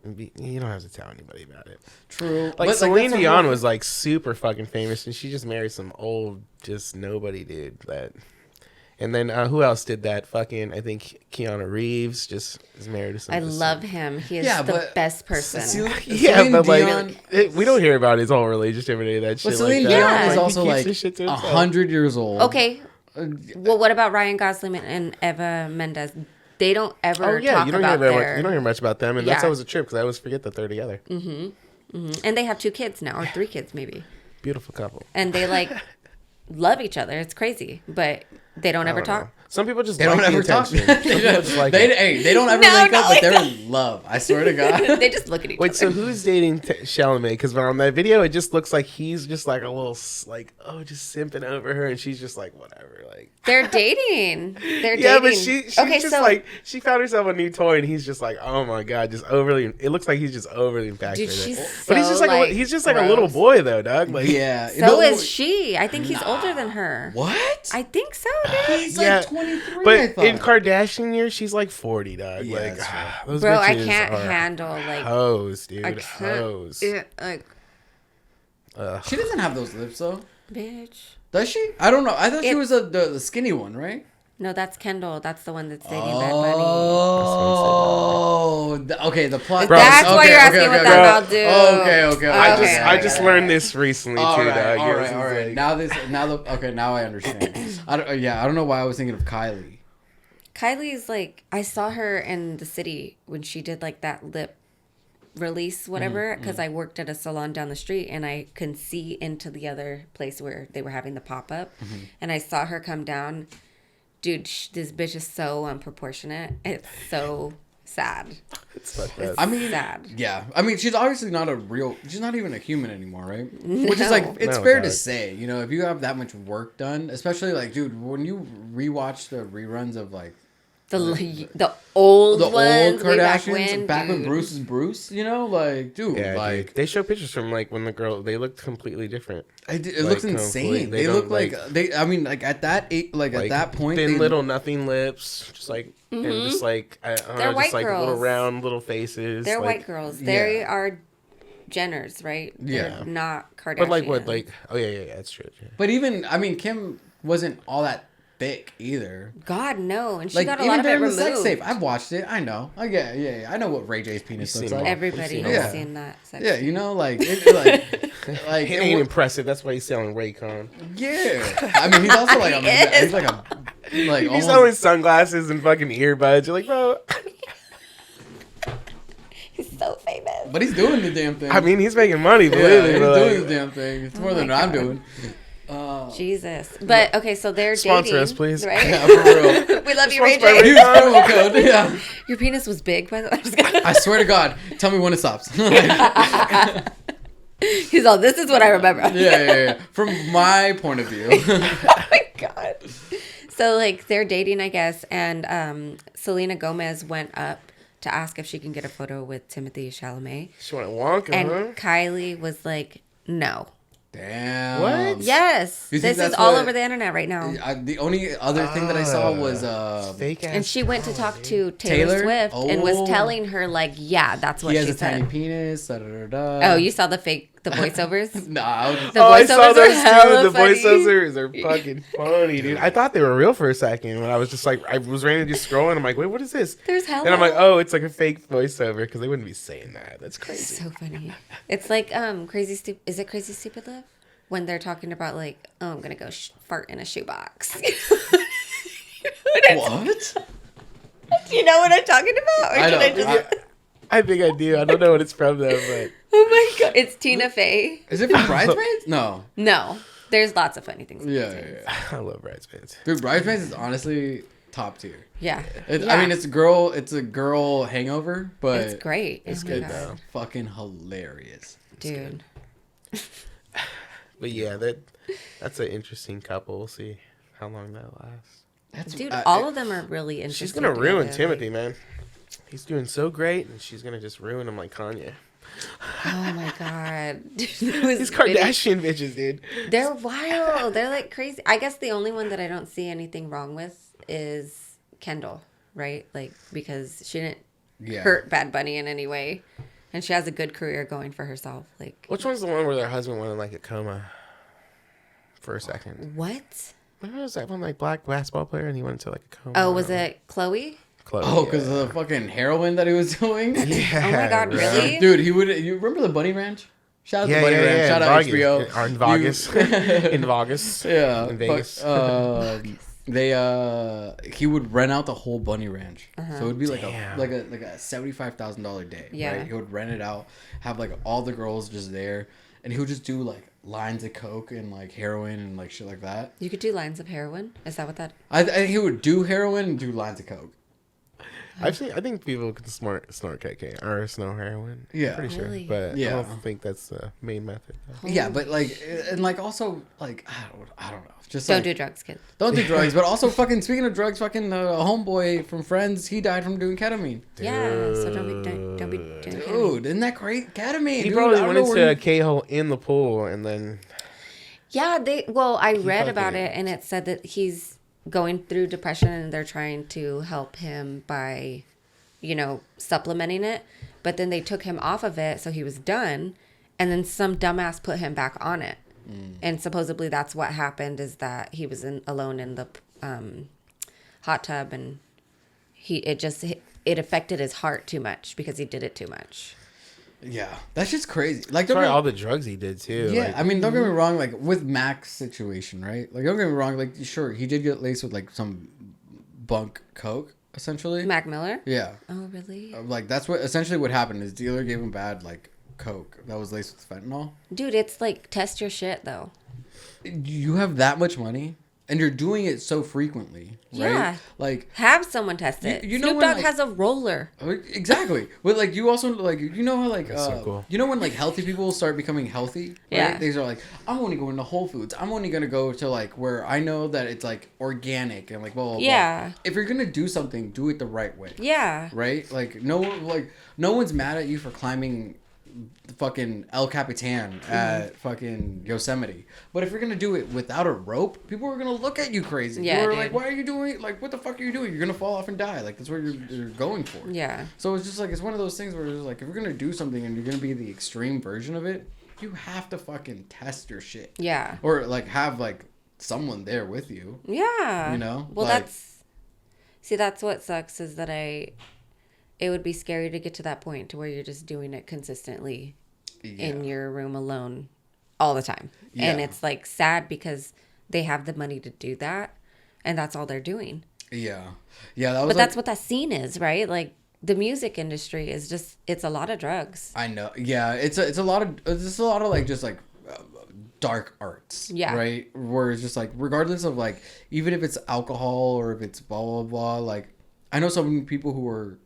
You don't have to tell anybody about it. True. Like But, Celine that's a Dion whole- was like super fucking famous, and she just married some old, just nobody dude. And then who else did that? Fucking, I think Keanu Reeves just is married to some. I love him. He is Yeah, the but best person. Yeah, Celine but like Dion, we don't hear about his whole relationship or any of that but shit. Celine like that. Dion Yeah. is He also keeps like his shit to himself. 100 years old. Okay. Well, what about Ryan Gosling and Eva Mendes? They don't ever Oh yeah, talk you don't about hear their... you don't hear much about them, and that's Yeah. always a trip because I always forget that they're together. And they have 2 kids now, or 3 kids maybe. Beautiful couple. And they like love each other. It's crazy, but they don't ever I don't talk. know. Some people just They like don't the ever talk. attention. Some people just like it. They don't ever No, link not up, like but they're that. in love. I swear to God. They just look at each Wait, other. so who's dating Chalamet? Because on that video, it just looks like he's just like a little like, oh, just simping over her, and she's just like, whatever, like. They're dating. They're Yeah, dating. but she's okay, just so like she found herself a new toy, and he's just like, oh my god, just overly. It looks like he's just overly dude, infatuated. she's But he's so, just like, like, he's just like a little gross. boy though, dog. Like, Yeah. So No, is she. I think he's older than her. What? I think so, dude. He's yeah, like 23. I but thought. in Kardashian years, she's like 40, dog. Yeah, like, that's right. those Bro, I bitches can't are handle like hoes, dude. I can't. Hoes. Like, Ugh. She doesn't have those lips though. bitch. Does she? I don't know. I thought she It- was the skinny one, right? No, that's Kendall. That's the one that's dating Bad Bunny. Oh, okay. The plot. Bro, That's why okay, you're okay, asking okay, what okay. that I'll do. Okay. I just learned this recently All too, right, dog. all Yeah, right, this is all right. like- Now I understand. I don't know why I was thinking of Kylie. Kylie's like, I saw her in the city when she did like that lip release, whatever, because I worked at a salon down the street and I can see into the other place where they were having the pop up. And I saw her come down. Dude, this bitch is so unproportionate. It's so sad. It's fucked up. I mean, sad. yeah. I mean, she's obviously not she's not even a human anymore, right? Which is like, it's No, fair to dog. say, you know, if you have that much work done, especially like, dude, when you rewatch the reruns of like The old the ones, old way back Kardashians, when, when dude. Bruce is Bruce, you know, like, dude, Yeah, like, dude. They show pictures from like when the girl they looked completely different. it like, looks complete- insane. they They don't, look like I mean, like at that Like at that point, thin they little nothing lips, just like and just like I don't They're know, white just like little girls. round little faces. They're like, white girls. yeah. They are Jenners, right? Yeah. They're not Kardashian. But like what? Like oh yeah, that's true. Yeah. But even I mean, Kim wasn't all that thick either. God, no. And she Like got a even lot of it during the removed. sex tape, I've watched it. I know. Yeah. I know what Ray J's penis You've looks seen like. it. Everybody We've has seen it. seen that. Sex Yeah, tape. you know, like like It ain't impressive. That's why he's selling Raycon. yeah. I mean, he's also like He is. he's like a like He's almost selling sunglasses and fucking earbuds. You're like, bro. He's so famous. but he's doing the damn thing. I mean, he's making money. yeah, Believe me, he's but, doing like, the damn thing. It's more Oh than my I'm God. doing. Jesus. But okay, so they're Sponsor dating. us, please. Right? Yeah, for real. We love you, Ray Sponsored by J. Use promo code. Yeah. Your penis was big, by the way. I'm just kidding. I swear to God, tell me when it stops. He's all, this is what I remember. Yeah. From my point of view. Oh my God. So, like, they're dating, I guess, and Selena Gomez went up to ask if she can get a photo with Timothée Chalamet. She went Wonka, And huh? Kylie was like, no. Damn. What? Yes. You think This is that's all what- over the internet right now. The only other thing that I saw was fake ass. And she went to talk to Taylor? Taylor Swift and was Oh. telling her, like, yeah, that's what he has she a tiny said. penis. Da, da, da, da. Oh, you saw the voiceovers? Nah, I was just, The I saw voiceovers those are hella too. The funny. voiceovers are fucking funny, dude. I thought they were real for a second when I was just like, I was randomly just scrolling. I'm like, wait, what is this? There's hella. And I'm like, oh, it's like a fake voiceover because they wouldn't be saying that. That's crazy. So funny. It's like Crazy Stupid. Is it Crazy Stupid Love? When they're talking about like, oh, I'm gonna go fart in a shoebox. what? Do you know what I'm talking about? Or I should don't. I just? I think I do. I don't know what it's from though, but Oh my God! It's Tina Fey. Is it from Bridesmaids? No. No, there's lots of funny things. Yeah. I love Bridesmaids. Dude, Bridesmaids is honestly top tier. Yeah. I Yeah. mean, it's a girl hangover, but It's great. It's Oh my good God. though. fucking hilarious. Dude. But yeah, that's an interesting couple. We'll see how long that lasts. That's Dude, all of them are really interesting. She's gonna ruin together. Timothy, man. He's doing so great, and she's gonna just ruin him like Kanye. Oh my God. These These Kardashian bitches, dude. They're wild. They're like crazy. I guess the only one that I don't see anything wrong with is Kendall, right? Like, because she didn't Yeah. hurt Bad Bunny in any way. And she has a good career going for herself. Like, Which one's the one where their husband went in like a coma for a second? what? What was that one like black basketball player and he went into like a coma? Oh, was it Chloe? Chloe? Oh, because of the fucking heroin that he was doing? Yeah, Oh my God, bro. really? Dude, he would. You remember the Bunny Ranch? Shout out Yeah, to Bunny yeah, Ranch. yeah. Shout out HBO. In Vegas. In Vegas. Yeah, In Vegas. He would rent out the whole Bunny Ranch, so it would be like Damn. a $75,000 day. Yeah. Right? He would rent it out, have like all the girls just there, and he would just do like lines of coke and like heroin and like shit like that. You could do lines of heroin. Is that what that? I he would do heroin and do lines of coke. I think people can snort cocaine or snort heroin. Yeah. Pretty sure. Really? But Yeah. I don't think that's the main method. though. Yeah, but like and like also like I don't know. Just Don't like, do drugs, kids. Don't do drugs, but also fucking speaking of drugs, fucking a homeboy from Friends, he died from doing ketamine. Yeah, so don't be doing ketamine. Dude, isn't that great? Ketamine. He dude, probably I don't went know into where a K-hole in the pool and then... Yeah, I read about fucking- it and it said that he's going through depression and they're trying to help him by, supplementing it. But then they took him off of it, so he was done. And then some dumbass put him back on it. And supposedly that's what happened, is that he was alone in the hot tub and it affected his heart too much because he did it too much. Yeah, that's just crazy. Like, That's probably all the drugs he did, too. yeah, Like, I mean, don't get me wrong. Like with Mac's situation, right? Like, don't get me wrong. Like, sure, he did get laced with like some bunk coke, essentially. Mac Miller? Yeah, Oh, really? like that's what essentially what happened. His dealer gave him bad like coke that was laced with fentanyl. Dude, it's like, test your shit, though. You have that much money, and you're doing it so frequently, right? Yeah. Like. Have someone test it. You know Snoop when, Dogg like- has a roller. Exactly. But like you also like how like so cool. you know when like healthy people start becoming healthy? Right? Yeah. These are like, I'm only going to Whole Foods. I'm only gonna go to like where I know that it's like organic and like blah blah blah. Yeah. If you're gonna do something, do it the right way. Yeah. Right? Like no one's mad at you for climbing the fucking El Capitan at fucking Yosemite. But if you're gonna do it without a rope, people are gonna look at you crazy. Yeah, People are dude. like, why are you doing like what the fuck are you doing? You're gonna fall off and die. Like that's what you're going for. Yeah. So it's just like it's one of those things where it's like if you're gonna do something and you're gonna be the extreme version of it, you have to fucking test your shit. Yeah. Or like have like someone there with you. Yeah. You know? Well, Like- that's what sucks, is that it would be scary to get to that point to where you're just doing it consistently in your room alone all the time. And Yeah. it's like sad because they have the money to do that and that's all they're doing. Yeah. Yeah, that was But like, that's what that scene is, right? Like the music industry is just, it's a lot of drugs. I know. Yeah, it's a lot of like just like dark arts. Yeah. Right? Where it's just like regardless of like even if it's alcohol or if it's blah blah blah, like I know some people who are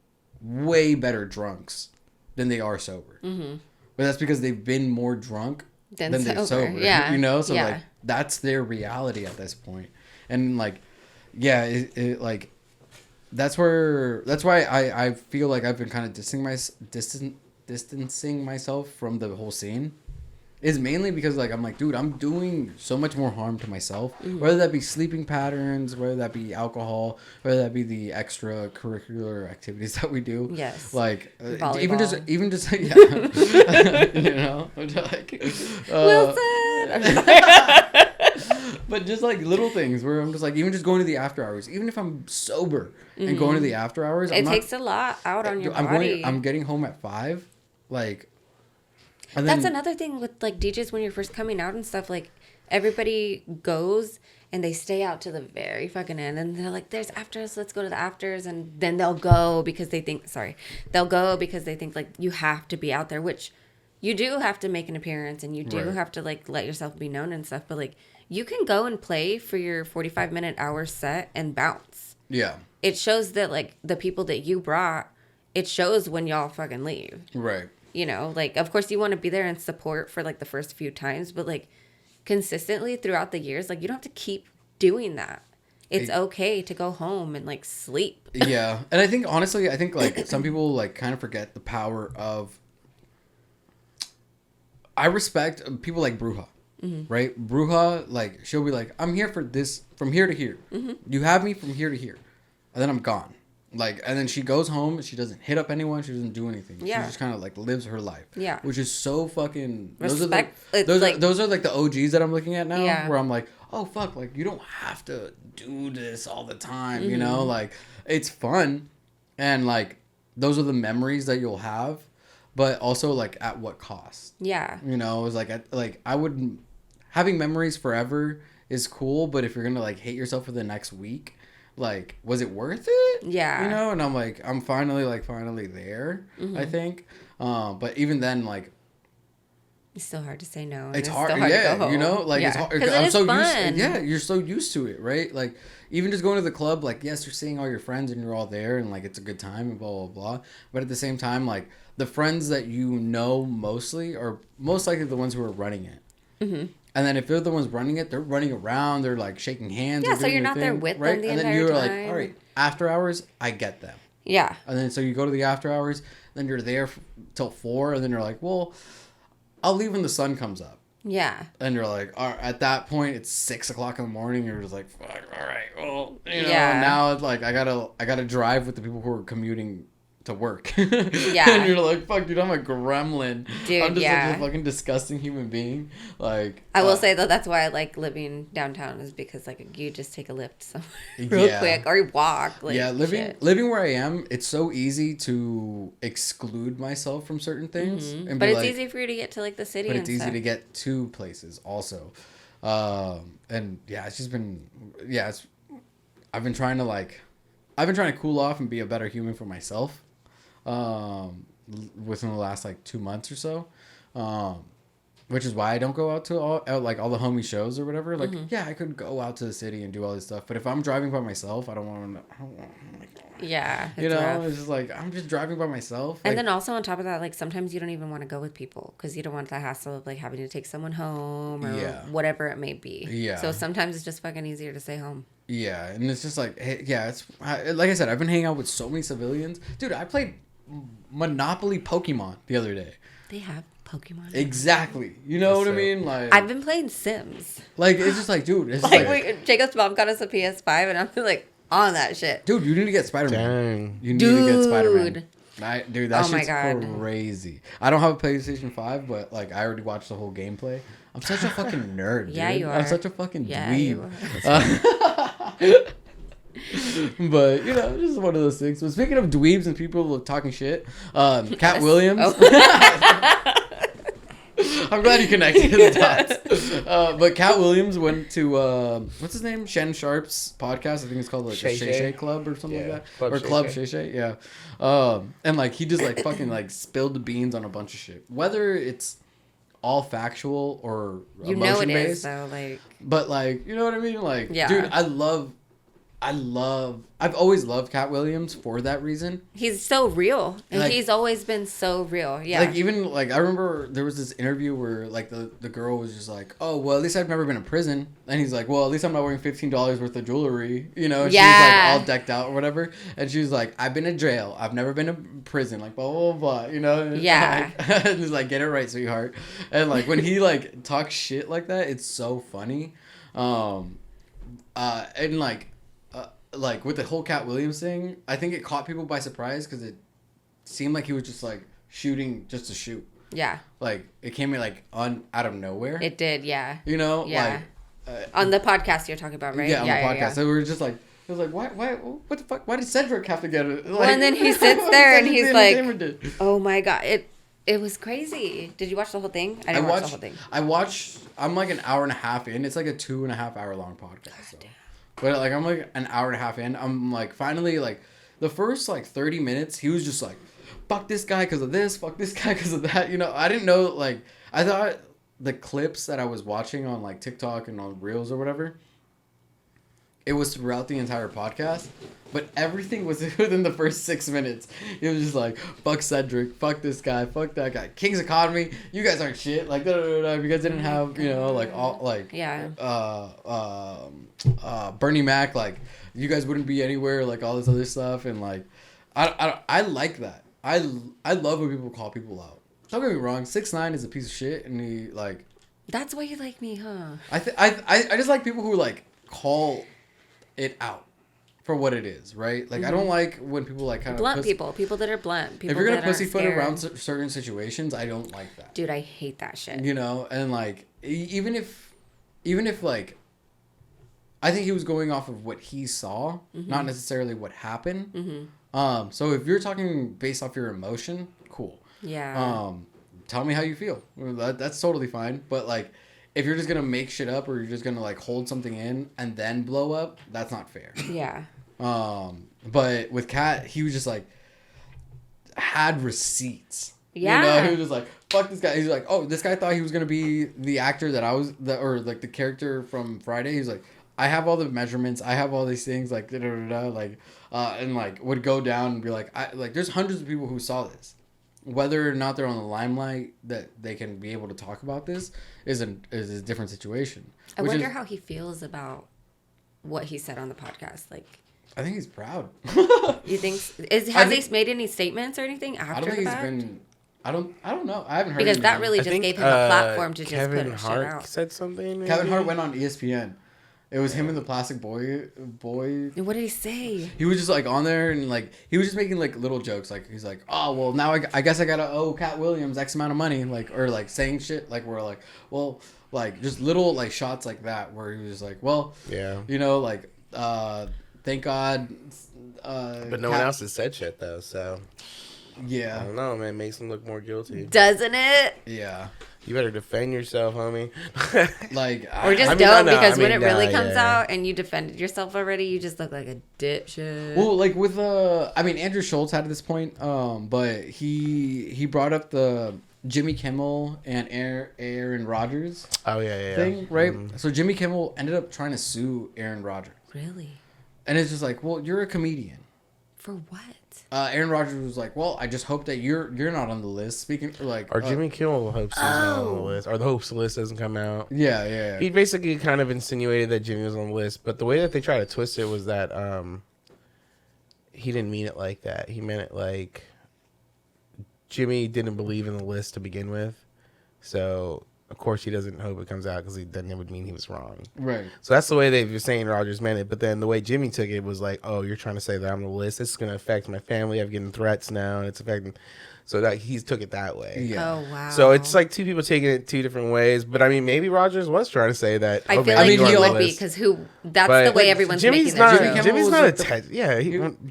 way better drunks than they are sober. Mm-hmm. but that's because they've been more drunk than they're sober. sober. Yeah. You know, so Yeah. like that's their reality at this point. And like, yeah, it like that's why I feel like I've been kind of distancing myself from the whole scene. Is mainly because like I'm like, dude, I'm doing so much more harm to myself. Whether that be sleeping patterns, whether that be alcohol, whether that be the extracurricular activities that we do. Yes. Like Volleyball. even just yeah, you know, like Wilson. but just like little things where I'm just like, even just going to the after hours, even if I'm sober and going to the after hours, It takes a lot out on your I'm body. I'm getting home at 5, like. And then, That's another thing with like DJs when you're first coming out and stuff. Like everybody goes and they stay out to the very fucking end, and they're like, "There's afters, let's go to the afters," and then they'll go because they think like you have to be out there, which you do have to make an appearance and you do Right. have to like let yourself be known and stuff. But like you can go and play for your 45-minute hour set and bounce. yeah, It shows that like the people that you brought, it shows when y'all fucking leave. right. You know, like, of course you want to be there and support for, like, the first few times, but, like, consistently throughout the years, like, you don't have to keep doing that. It's okay to go home and, like, sleep. Yeah. And I think, honestly, like, some people, like, kind of forget the power of... I respect people like Bruja, right? Bruja, like, she'll be like, I'm here for this, from here to here. You have me from here to here. And then I'm gone. Like, and then she goes home, she doesn't hit up anyone, she doesn't do anything. Yeah. She just kind of like lives her life. Yeah. Which is so fucking... Respect. Those are like the OGs that I'm looking at now. Yeah. Where I'm like, oh fuck, like you don't have to do this all the time, you know? Like, it's fun. And like, those are the memories that you'll have. But also like, at what cost? Yeah. You know, it's like, I wouldn't... Having memories forever is cool, but if you're gonna like hate yourself for the next week... Like, was it worth it? Yeah. You know, and I'm like, I'm finally there, I think. But even then, like, It's still hard to say no. And it's hard, still hard to go home. you know, like, it's hard. 'Cause it I'm is so fun. you're so used to it, right? Like, even just going to the club, like, yes, you're seeing all your friends and you're all there and, like, it's a good time and blah, blah, blah. But at the same time, like, the friends that you know mostly are most likely the ones who are running it. And then if they're the ones running it, they're running around, they're like shaking hands. Yeah, they're so doing you're their not there thing, with them right? the And then entire you're like, time. all right, after hours, I get them. Yeah. And then so you go to the after hours, then you're there till 4, and then you're like, well, I'll leave when the sun comes up. Yeah. And you're like, all right, at that point, it's 6 o'clock in the morning. You're just like, fuck, all right, well, you know. Yeah. Now it's like I gotta drive with the people who are commuting to work. Yeah. And you're like, fuck, dude, I'm a gremlin. Dude, I'm just yeah. such a fucking disgusting human being. Like, I will say though, that's why I like living downtown is because like you just take a lift somewhere real Yeah. quick or you walk. Like, yeah, shit. living where I am, it's so easy to exclude myself from certain things, and But be it's like, easy for you to get to like the city. but and it's easy stuff. to get to places also. And yeah, it's just been, I've been trying to cool off and be a better human for myself, within the last like 2 months or so. Which is why I don't go out to all the homie shows or whatever. Like, yeah, I could go out to the city and do all this stuff, but if I'm driving by myself, I don't want to. Yeah. You it's know, rough. it's just like I'm just driving by myself. And Like, then also on top of that, like sometimes you don't even want to go with people because you don't want the hassle of like having to take someone home or Yeah. whatever it may be. Yeah. So sometimes it's just fucking easier to stay home. yeah, and it's just like, hey, yeah, like I said, I've been hanging out with so many civilians, dude. I played Monopoly Pokemon the other day. They have Pokemon. Exactly, you know what I mean? Like, I've been playing Sims. like it's just like, dude, it's just Like, like, Jacob's mom got us a PS5 and I'm like on that shit. dude, you need to get Spider-Man. Dang. You need to get Spider-Man. Dude. Dude, that Oh my shit's God. crazy. I don't have a PlayStation 5, but like I already watched the whole gameplay. I'm such a fucking nerd, dude. Yeah, you I'm are. such a fucking Yeah, dweeb. you are. But you know, just one of those things. But speaking of dweebs and people talking shit, Cat Williams. Oh. I'm glad you connected the dots. But Cat Williams went to what's his name? Shannon Sharp's podcast. I think it's called like Shay the Shay Shay. Shay Club or something Yeah, like that, Club or Shay Club Shay. Shay Shay. Yeah. And like he just like fucking like spilled the beans on a bunch of shit, whether it's all factual or You know it emotion is based. though, like But like, you know what I mean? Like, Yeah. dude, I love I've always loved Cat Williams for that reason. He's so real, and Like, he's always been so real. Yeah. Like, even, like, I remember there was this interview where, like, the girl was just like, oh, well, at least I've never been in prison. And he's like, well, at least I'm not wearing $15 worth of jewelry, you know? And Yeah. she's, like, all decked out or whatever. And she was like, I've been in jail. I've never been in prison. Like, blah, blah, blah, you know? And Yeah. Like, and he's like, get it right, sweetheart. And, like, when he, like, talks shit like that, it's so funny. And, like, with the whole Cat Williams thing, I think it caught people by surprise because it seemed like he was just, like, shooting just to shoot. Yeah. Like, it came in, like, out of nowhere. It did, yeah. You know? Yeah. Like, on the podcast you're talking about, right? Yeah, on the podcast. Yeah. So we were just like, it was like, why, what the fuck? Why did Cedric have to get it? Like, Well, and then he sits there and he's like, did. oh my God. It was crazy. Did you watch the whole thing? I didn't watch the whole thing. I'm like an hour and a half in. It's like a 2.5 hour long podcast. So. But like, I'm like an hour and a half in. I'm like, finally, like, the first like 30 minutes, he was just like, fuck this guy because of this, fuck this guy because of that. You know, I didn't know, like, I thought the clips that I was watching on like TikTok and on Reels or whatever, it was throughout the entire podcast, but everything was within the first 6 minutes. It was just like, fuck Cedric, fuck this guy, fuck that guy. King's Economy, you guys aren't shit. Like, if you guys didn't have, you know, like, all, like, Yeah. Bernie Mac, like, you guys wouldn't be anywhere, like, all this other stuff. And, like, I like that. I love when people call people out. Don't get me wrong, 6ix9ine is a piece of shit, and he, like... That's why you like me, huh? I just like people who, like, call it out for what it is, right? Like, I don't like when people, like, kind of... Blunt people that are blunt. People if you're gonna that aren't pussyfoot scared. around certain situations, I don't like that. Dude, I hate that shit. You know, and, like, even if, like, I think he was going off of what he saw, not necessarily what happened. So if you're talking based off your emotion, cool. Yeah. Tell me how you feel. That's totally fine. But, like, if you're just gonna make shit up or you're just gonna, like, hold something in and then blow up, that's not fair. Yeah. But with Kat, he was just, like, had receipts. Yeah. You know, he was just like, fuck this guy. He's like, oh, this guy thought he was gonna be the actor that I was, or like the character from Friday. He's like, I have all the measurements. I have all these things, like, like, and, like, would go down and be like, there's hundreds of people who saw this. Whether or not they're on the limelight that they can be able to talk about this is a different situation. I wonder how he feels about what he said on the podcast. Like, I think he's proud. you think has he made any statements or anything after I don't think the he's fact? been. I don't know. I haven't heard Because that anything. really I just think, gave him a platform to just Kevin put shit Hart out. said something. Maybe? Kevin Hart went on ESPN. It was him and the Plastic Boy. And what did he say? He was just like on there and like he was just making like little jokes. Like he's like, oh well, now I guess I gotta owe Cat Williams X amount of money. Like or like saying shit like we're like, well, like just little like shots like that where he was like, well, Yeah. you know, like thank God. But no one else has said shit though, so I Yeah. don't know, man. Makes him look more guilty. Doesn't it? Yeah. You better defend yourself, homie. Like Or just I mean, don't, no, because I when mean, it really nah, comes yeah. out and you defended yourself already, you just look like a dipshit. well, like with I mean Andrew Schultz had this point, but he brought up the Jimmy Kimmel and Aaron Rodgers Oh yeah. thing, right? Mhm. So Jimmy Kimmel ended up trying to sue Aaron Rodgers, Really? and it's just like, well, you're a comedian. For what? Aaron Rodgers was like, well, I just hope that you're not on the list. Speaking like, Or Jimmy Kimmel hopes he's not on the list, or the hopes the list doesn't come out. yeah. He basically kind of insinuated that Jimmy was on the list, but the way that they tried to twist it was that he didn't mean it like that. He meant it like Jimmy didn't believe in the list to begin with, so of course he doesn't hope it comes out because then it would mean he was wrong. Right. So that's the way they were saying Rodgers meant it. But then the way Jimmy took it was like, oh, you're trying to say that I'm on the list. This is going to affect my family. I'm getting threats now. And it's affecting. So that he took it that way. Yeah. Oh, wow. So it's like two people taking it two different ways. But I mean, maybe Rodgers was trying to say that. I oh, feel man, like you're he on the would be, list. because that's But the way everyone's Jimmy's making not. their Jimmy joke. Kimmel Jimmy's was not like a yeah.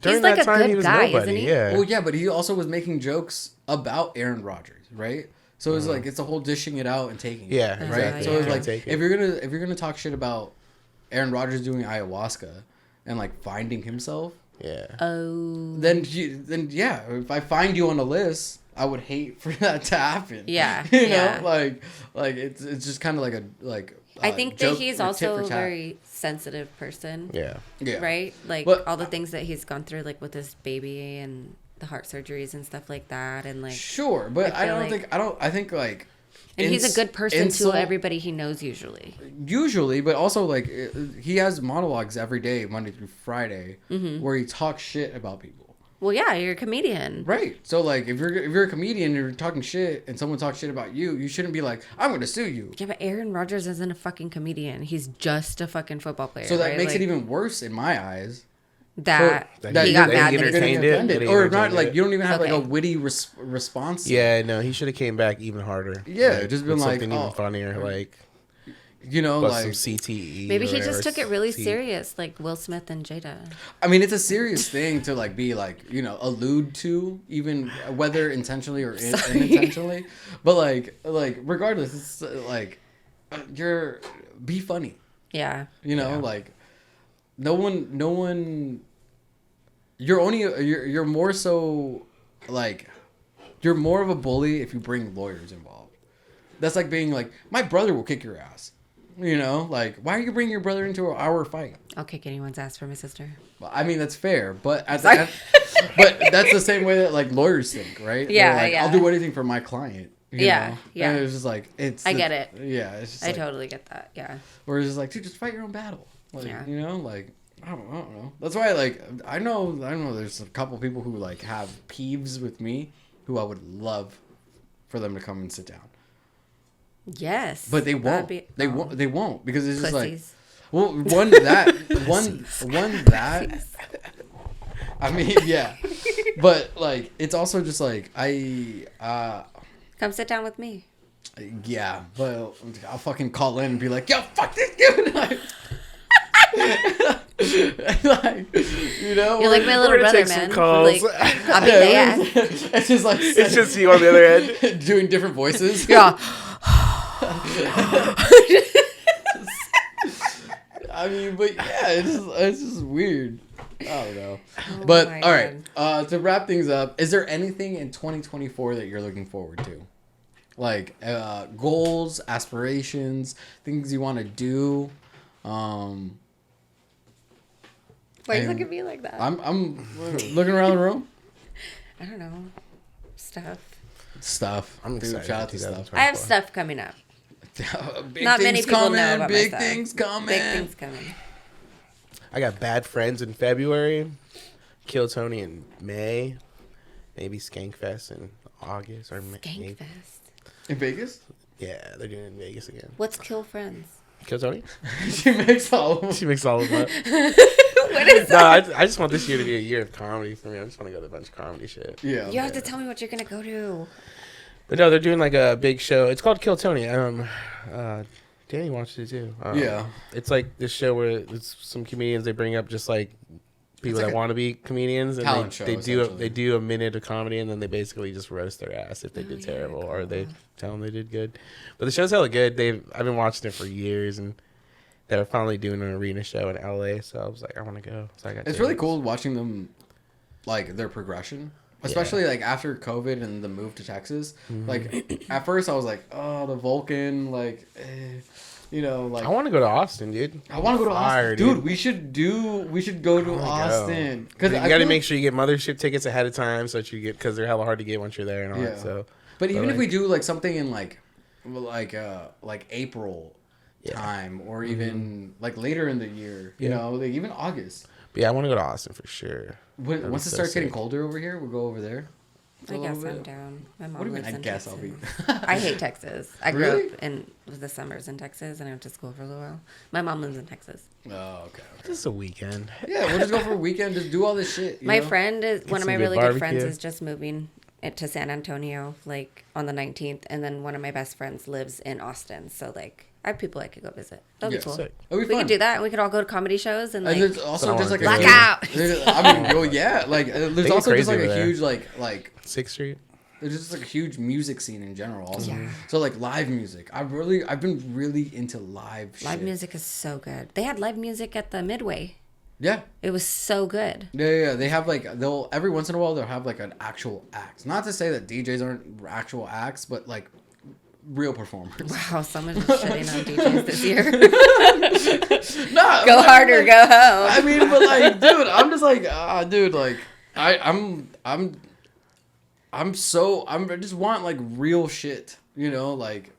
During like that a time, good he was guy, nobody. isn't he? Yeah. Well, yeah, but he also was making jokes about Aaron Rodgers, right? So it's like it's a whole dishing it out and taking it. Yeah, right. exactly. So it's Yeah. like Take it. if you're gonna talk shit about Aaron Rodgers doing ayahuasca and like finding himself, Yeah. Oh. then yeah, if I find you on the list, I would hate for that to happen. Yeah, you yeah. know, like it's just kind of like I think that he's also a very sensitive person. Yeah. Yeah. Right? Like, But- all the things that he's gone through, like, with his baby and the heart surgeries and stuff like that. And, like... Sure, but I think, like... And he's a good person to everybody he knows usually. Usually, but also, like, he has monologues every day, Monday through Friday, where he talks shit about people. Well, yeah, you're a comedian. Right. So, like, if you're a comedian and you're talking shit and someone talks shit about you, you shouldn't be like, I'm going to sue you. Yeah, but Aaron Rodgers isn't a fucking comedian. He's just a fucking football player. So that right? makes like, it even worse in my eyes. that that he got that mad he that he's entertained gonna- it. Offended. That he Or not, entertained like, it. you don't even have, like, a Okay. witty response. Yeah, no, he should have came back even harder. Yeah, Like, just been with like, something even funnier, like You know, bust like... some CTE. Maybe or he just whatever, took it really C- serious, like Will Smith and Jada. I mean, it's a serious thing to, like, be, like, you know, allude to, even whether intentionally or unintentionally. But, like, regardless, it's, like, be funny. Yeah. You know, like, no one, you're more so, like, you're more of a bully if you bring lawyers involved. That's like being like, my brother will kick your ass. You know, like, why are you bringing your brother into our fight? I'll kick anyone's ass for my sister. Well, I mean, that's fair, but but that's the same way that, like, lawyers think, right? Yeah, They're like, yeah. I'll do anything for my client. You Yeah, know? yeah. And it's just like, I get it. Yeah, it's just I like, totally get that. Yeah. where it's just like, dude, just fight your own battle. Like, Yeah. you know, like, I don't know. That's why, like, I know there's a couple people who, like, have peeves with me who I would love for them to come and sit down. Yes. But they won't. That'd be- They oh. won't. They won't because it's just Pussies. like, well, one that. I mean, yeah, but, like, it's also just like Come sit down with me. yeah, but I'll fucking call in and be like, yo, fuck this dude. Like, you know, You're like my little we're gonna brother, take some man. calls. Like, I'll be there. It's just like It's just you on the other end. doing different voices. Yeah. I mean, but yeah, it's just weird. I don't know. Oh But my all right, to wrap things up, is there anything in 2024 that you're looking forward to? Like goals, aspirations, things you want to do. Why you And look at me like that? I'm looking around the room. I don't know. Stuff. I'm Dude, excited. shout out for to stuff. 2024. I have stuff coming up. Big Not many things people coming, know about my big stuff. things coming. Big things coming. I got Bad Friends in February, Kill Tony in May, maybe Skankfest in August or May. Gankfest. In Vegas? Yeah, they're doing it in Vegas again. What's Kill Friends? Kill Tony? She makes all of them. She makes all of that. What is No, that? I just want this year to be a year of comedy for me. I just want to go to a bunch of comedy shit. Yeah. You have to tell me what you're gonna go to. But no, they're doing like a big show. It's called Kill Tony. Danny watched it too. Yeah. It's like this show where it's some comedians they bring up just like people like that a want to be comedians, and talent show, they essentially. do a minute of comedy, and then they basically just roast their ass if they did terrible or they tell them they did good. But the show's hella good. I've been watching it for years, and they're finally doing an arena show in LA. So I was like, I want to go. So I got. It's really tickets. cool watching them, like, their progression. Especially, like, after COVID and the move to Texas. Like, at first I was like, oh, the Vulcan, like, you know, like... I want to go to Austin, dude. I want to go to Fire, Austin. Dude, we should go to Austin. Because you I got to feel make sure you get mothership tickets ahead of time so that you get, because they're hella hard to get once you're there and all Yeah. that. So, But even if like- we do, like, something in, like April Yeah. time or even, like, later in the year, you know, like, even August. but yeah, I want to go to Austin for sure. That'd be Once it so starts getting sick. colder over here, we'll go over there. I guess I'm down. My mom What do you mean, lives I in guess Texas. I'll be... I hate Texas. I grew Really? up in the summers in Texas, and I went to school for a little while. My mom lives in Texas. Oh, okay. Just a weekend. Yeah, we'll just go for a weekend, just do all this shit. My know? friend is one of some my good really good friends barbecue. is just moving to San Antonio, like on the 19th, and then one of my best friends lives in Austin. So like, I have people I could go visit. That'd Yeah, be cool. sick. It'll be We fun. could do that, and we could all go to comedy shows and like. And there's also So just like Black out. I mean, well, yeah, like there's get also just crazy like over a there. huge like 6th Street. there's just like a huge music scene in general. Also, Yeah. so like live music. I've been really into live. Live shit. music is so good. They had live music at the Midway. Yeah. It was so good. Yeah. They have like they'll every once in a while they'll have like an actual act. Not to say that DJs aren't actual acts, but like real performers. Wow, someone's just shitting on DJs this year. Nah, Go hard or go home. I mean, but like, dude, I'm just like, dude, like, I just want like real shit, you know, like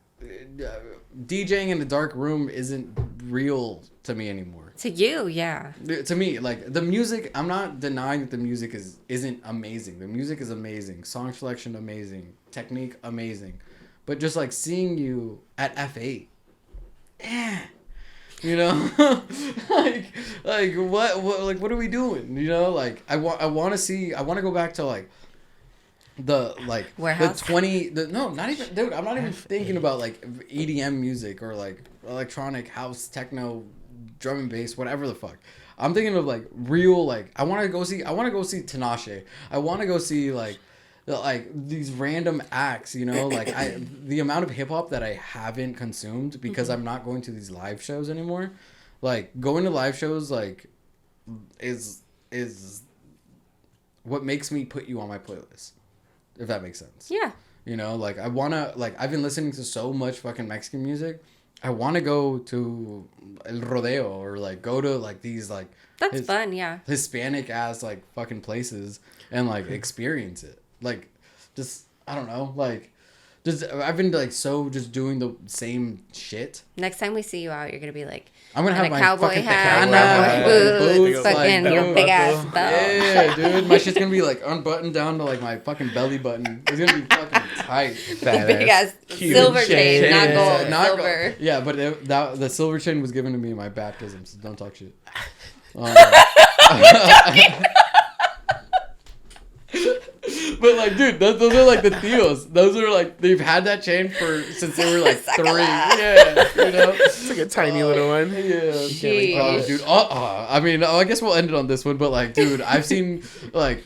DJing in the dark room isn't real to me anymore. To you, yeah. To me, like the music, I'm not denying that the music isn't amazing. The music is amazing, song selection amazing, technique amazing, but just like seeing you at F8, you know, like what are we doing? You know, like I want to go back to like the Warehouse? not even, dude, I'm not even thinking about like EDM music or like electronic house, techno, drum and bass, whatever the fuck. I'm thinking of like real, like I want to go see Tinashe. I want to go see like these random acts, you know, like the amount of hip hop that I haven't consumed because I'm not going to these live shows anymore. Like going to live shows like is what makes me put you on my playlist. If that makes sense. Yeah. You know, like I wanna, like I've been listening to so much fucking Mexican music. I want to go to El Rodeo or like go to like these like That's fun, yeah. Hispanic ass like fucking places and like experience it. Like just I don't know, like just I've been like just doing the same shit. Next time we see you out, you're gonna be like, I'm gonna in have a my cowboy fucking hat, Tejana, cowboy boots, like, fucking your dude, big ass belt. Yeah, dude, my shit's gonna be like unbuttoned down to like my fucking belly button. It's gonna be fucking tight. The big ass silver chain, not gold, silver. Yeah, but the silver chain was given to me in my baptism, so don't talk shit. But like, dude, those are like the Theos. Those are like they've had that chain since they were like 3. Yeah, you know, It's like a tiny little one. Yeah, dude. I mean, I guess we'll end it on this one. But like, dude, I've seen like,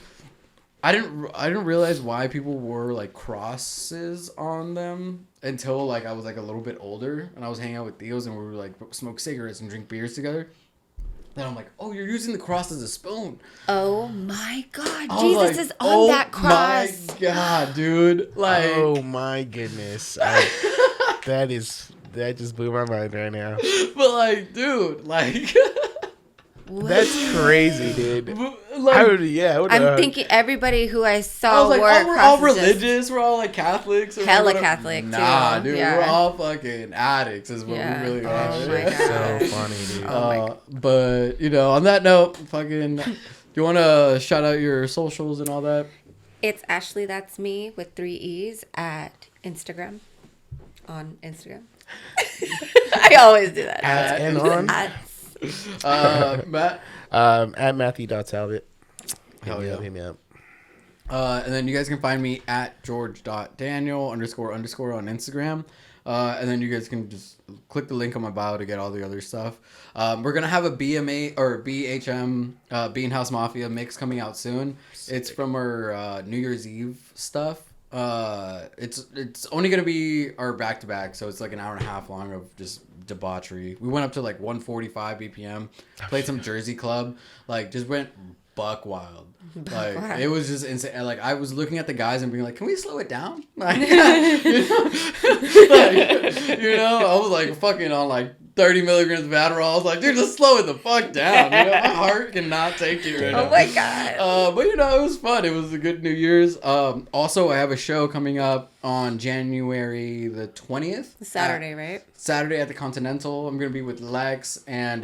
I didn't realize why people wore like crosses on them until like I was like a little bit older and I was hanging out with Theos and we were like smoke cigarettes and drink beers together. Then I'm like, oh, you're using the cross as a spoon. Oh my God, Jesus is on that cross. Oh my God, dude! Like, oh my goodness, that just blew my mind right now. But like, dude, like, that's crazy, dude. Like, I'm thinking everybody who I saw I was like, wore we're all crosses religious. We're all like Catholics. Or hella whatever. Catholic, Nah, too. dude, Yeah. we're all fucking addicts. Is what we really are. Oh my God. So funny, dude. But you know, on that note, fucking, do you want to shout out your socials and all that? It's Ashley, that's me with 3 E's at Instagram. On Instagram. I always do that. And on Matt. at Matthew.Talbot. Hit me up. And then you guys can find me at George.Daniel __ on Instagram. And then you guys can just click the link on my bio to get all the other stuff. We're going to have a BMA or BHM, Bean House Mafia mix coming out soon. Sick. It's from our New Year's Eve stuff. It's only going to be our back-to-back, so it's like an hour and a half long of just debauchery. We went up to like 145 BPM, played some Jersey Club, like just went buck wild. Like it was just insane. Like I was looking at the guys and being like, "Can we slow it down?" Like, you know, I was like fucking on like 30 milligrams of Adderall. I was like, "Dude, let's slow it the fuck down." You know, my heart cannot take it right now. Oh my God. But you know, it was fun. It was a good New Year's. Also, I have a show coming up on January the 20th. Saturday, right? Saturday at the Continental. I'm gonna be with Lex and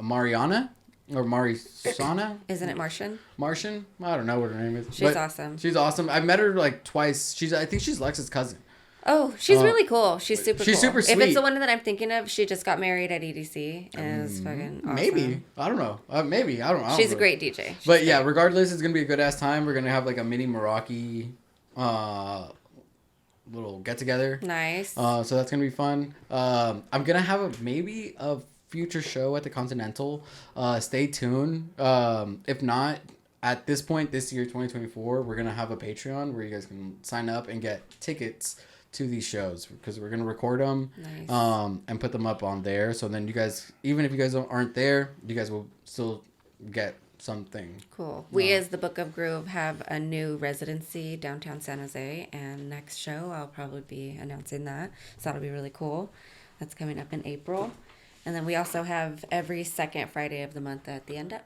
Mariana. Or Marisana? Isn't it Martian? Martian? I don't know what her name is. She's awesome. She's awesome. I met her like twice. I think she's Lex's cousin. Oh, she's really cool. She's super cool. She's super sweet. If it's the one that I'm thinking of, she just got married at EDC and it's fucking awesome. Maybe. I don't know. Maybe. I don't know. She's a great DJ. But yeah, regardless, it's going to be a good ass time. We're going to have like a mini Meraki little get together. Nice. So that's going to be fun. I'm going to have maybe a future show at the Continental. Stay tuned. If not, at this point this year, 2024, we're gonna have a Patreon where you guys can sign up and get tickets to these shows because we're gonna record them. Nice. And put them up on there. So then you guys, even if you guys aren't there, you guys will still get something. Cool. We, as the Book of Groove, have a new residency downtown San Jose, and next show I'll probably be announcing that. So that'll be really cool. That's coming up in April. And then we also have every second Friday of the month at the End Up.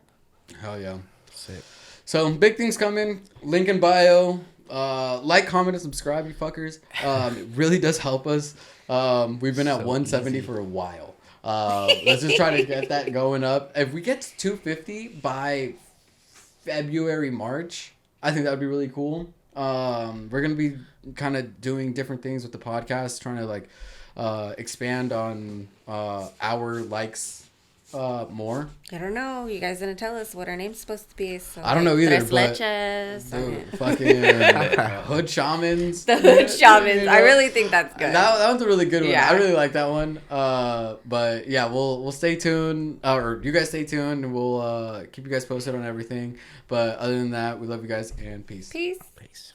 Hell yeah. Sick. So big things coming. Link in bio. Like, comment, and subscribe, you fuckers. It really does help us. We've been at So 170 easy. for a while. Let's just try to get that going up. If we get to 250 by February, March, I think that would be really cool. We're going to be kind of doing different things with the podcast, trying to like expand on our likes more. I don't know. You guys didn't tell us what our name's supposed to be. So I don't know either, Tres but leches. dude, fucking Hood Shamans. The Hood Shamans. You know? I really think that's good. That one's a really good one. Yeah. I really like that one. But yeah, we'll stay tuned, or you guys stay tuned, and we'll keep you guys posted on everything. But other than that, we love you guys and peace. Peace. Peace.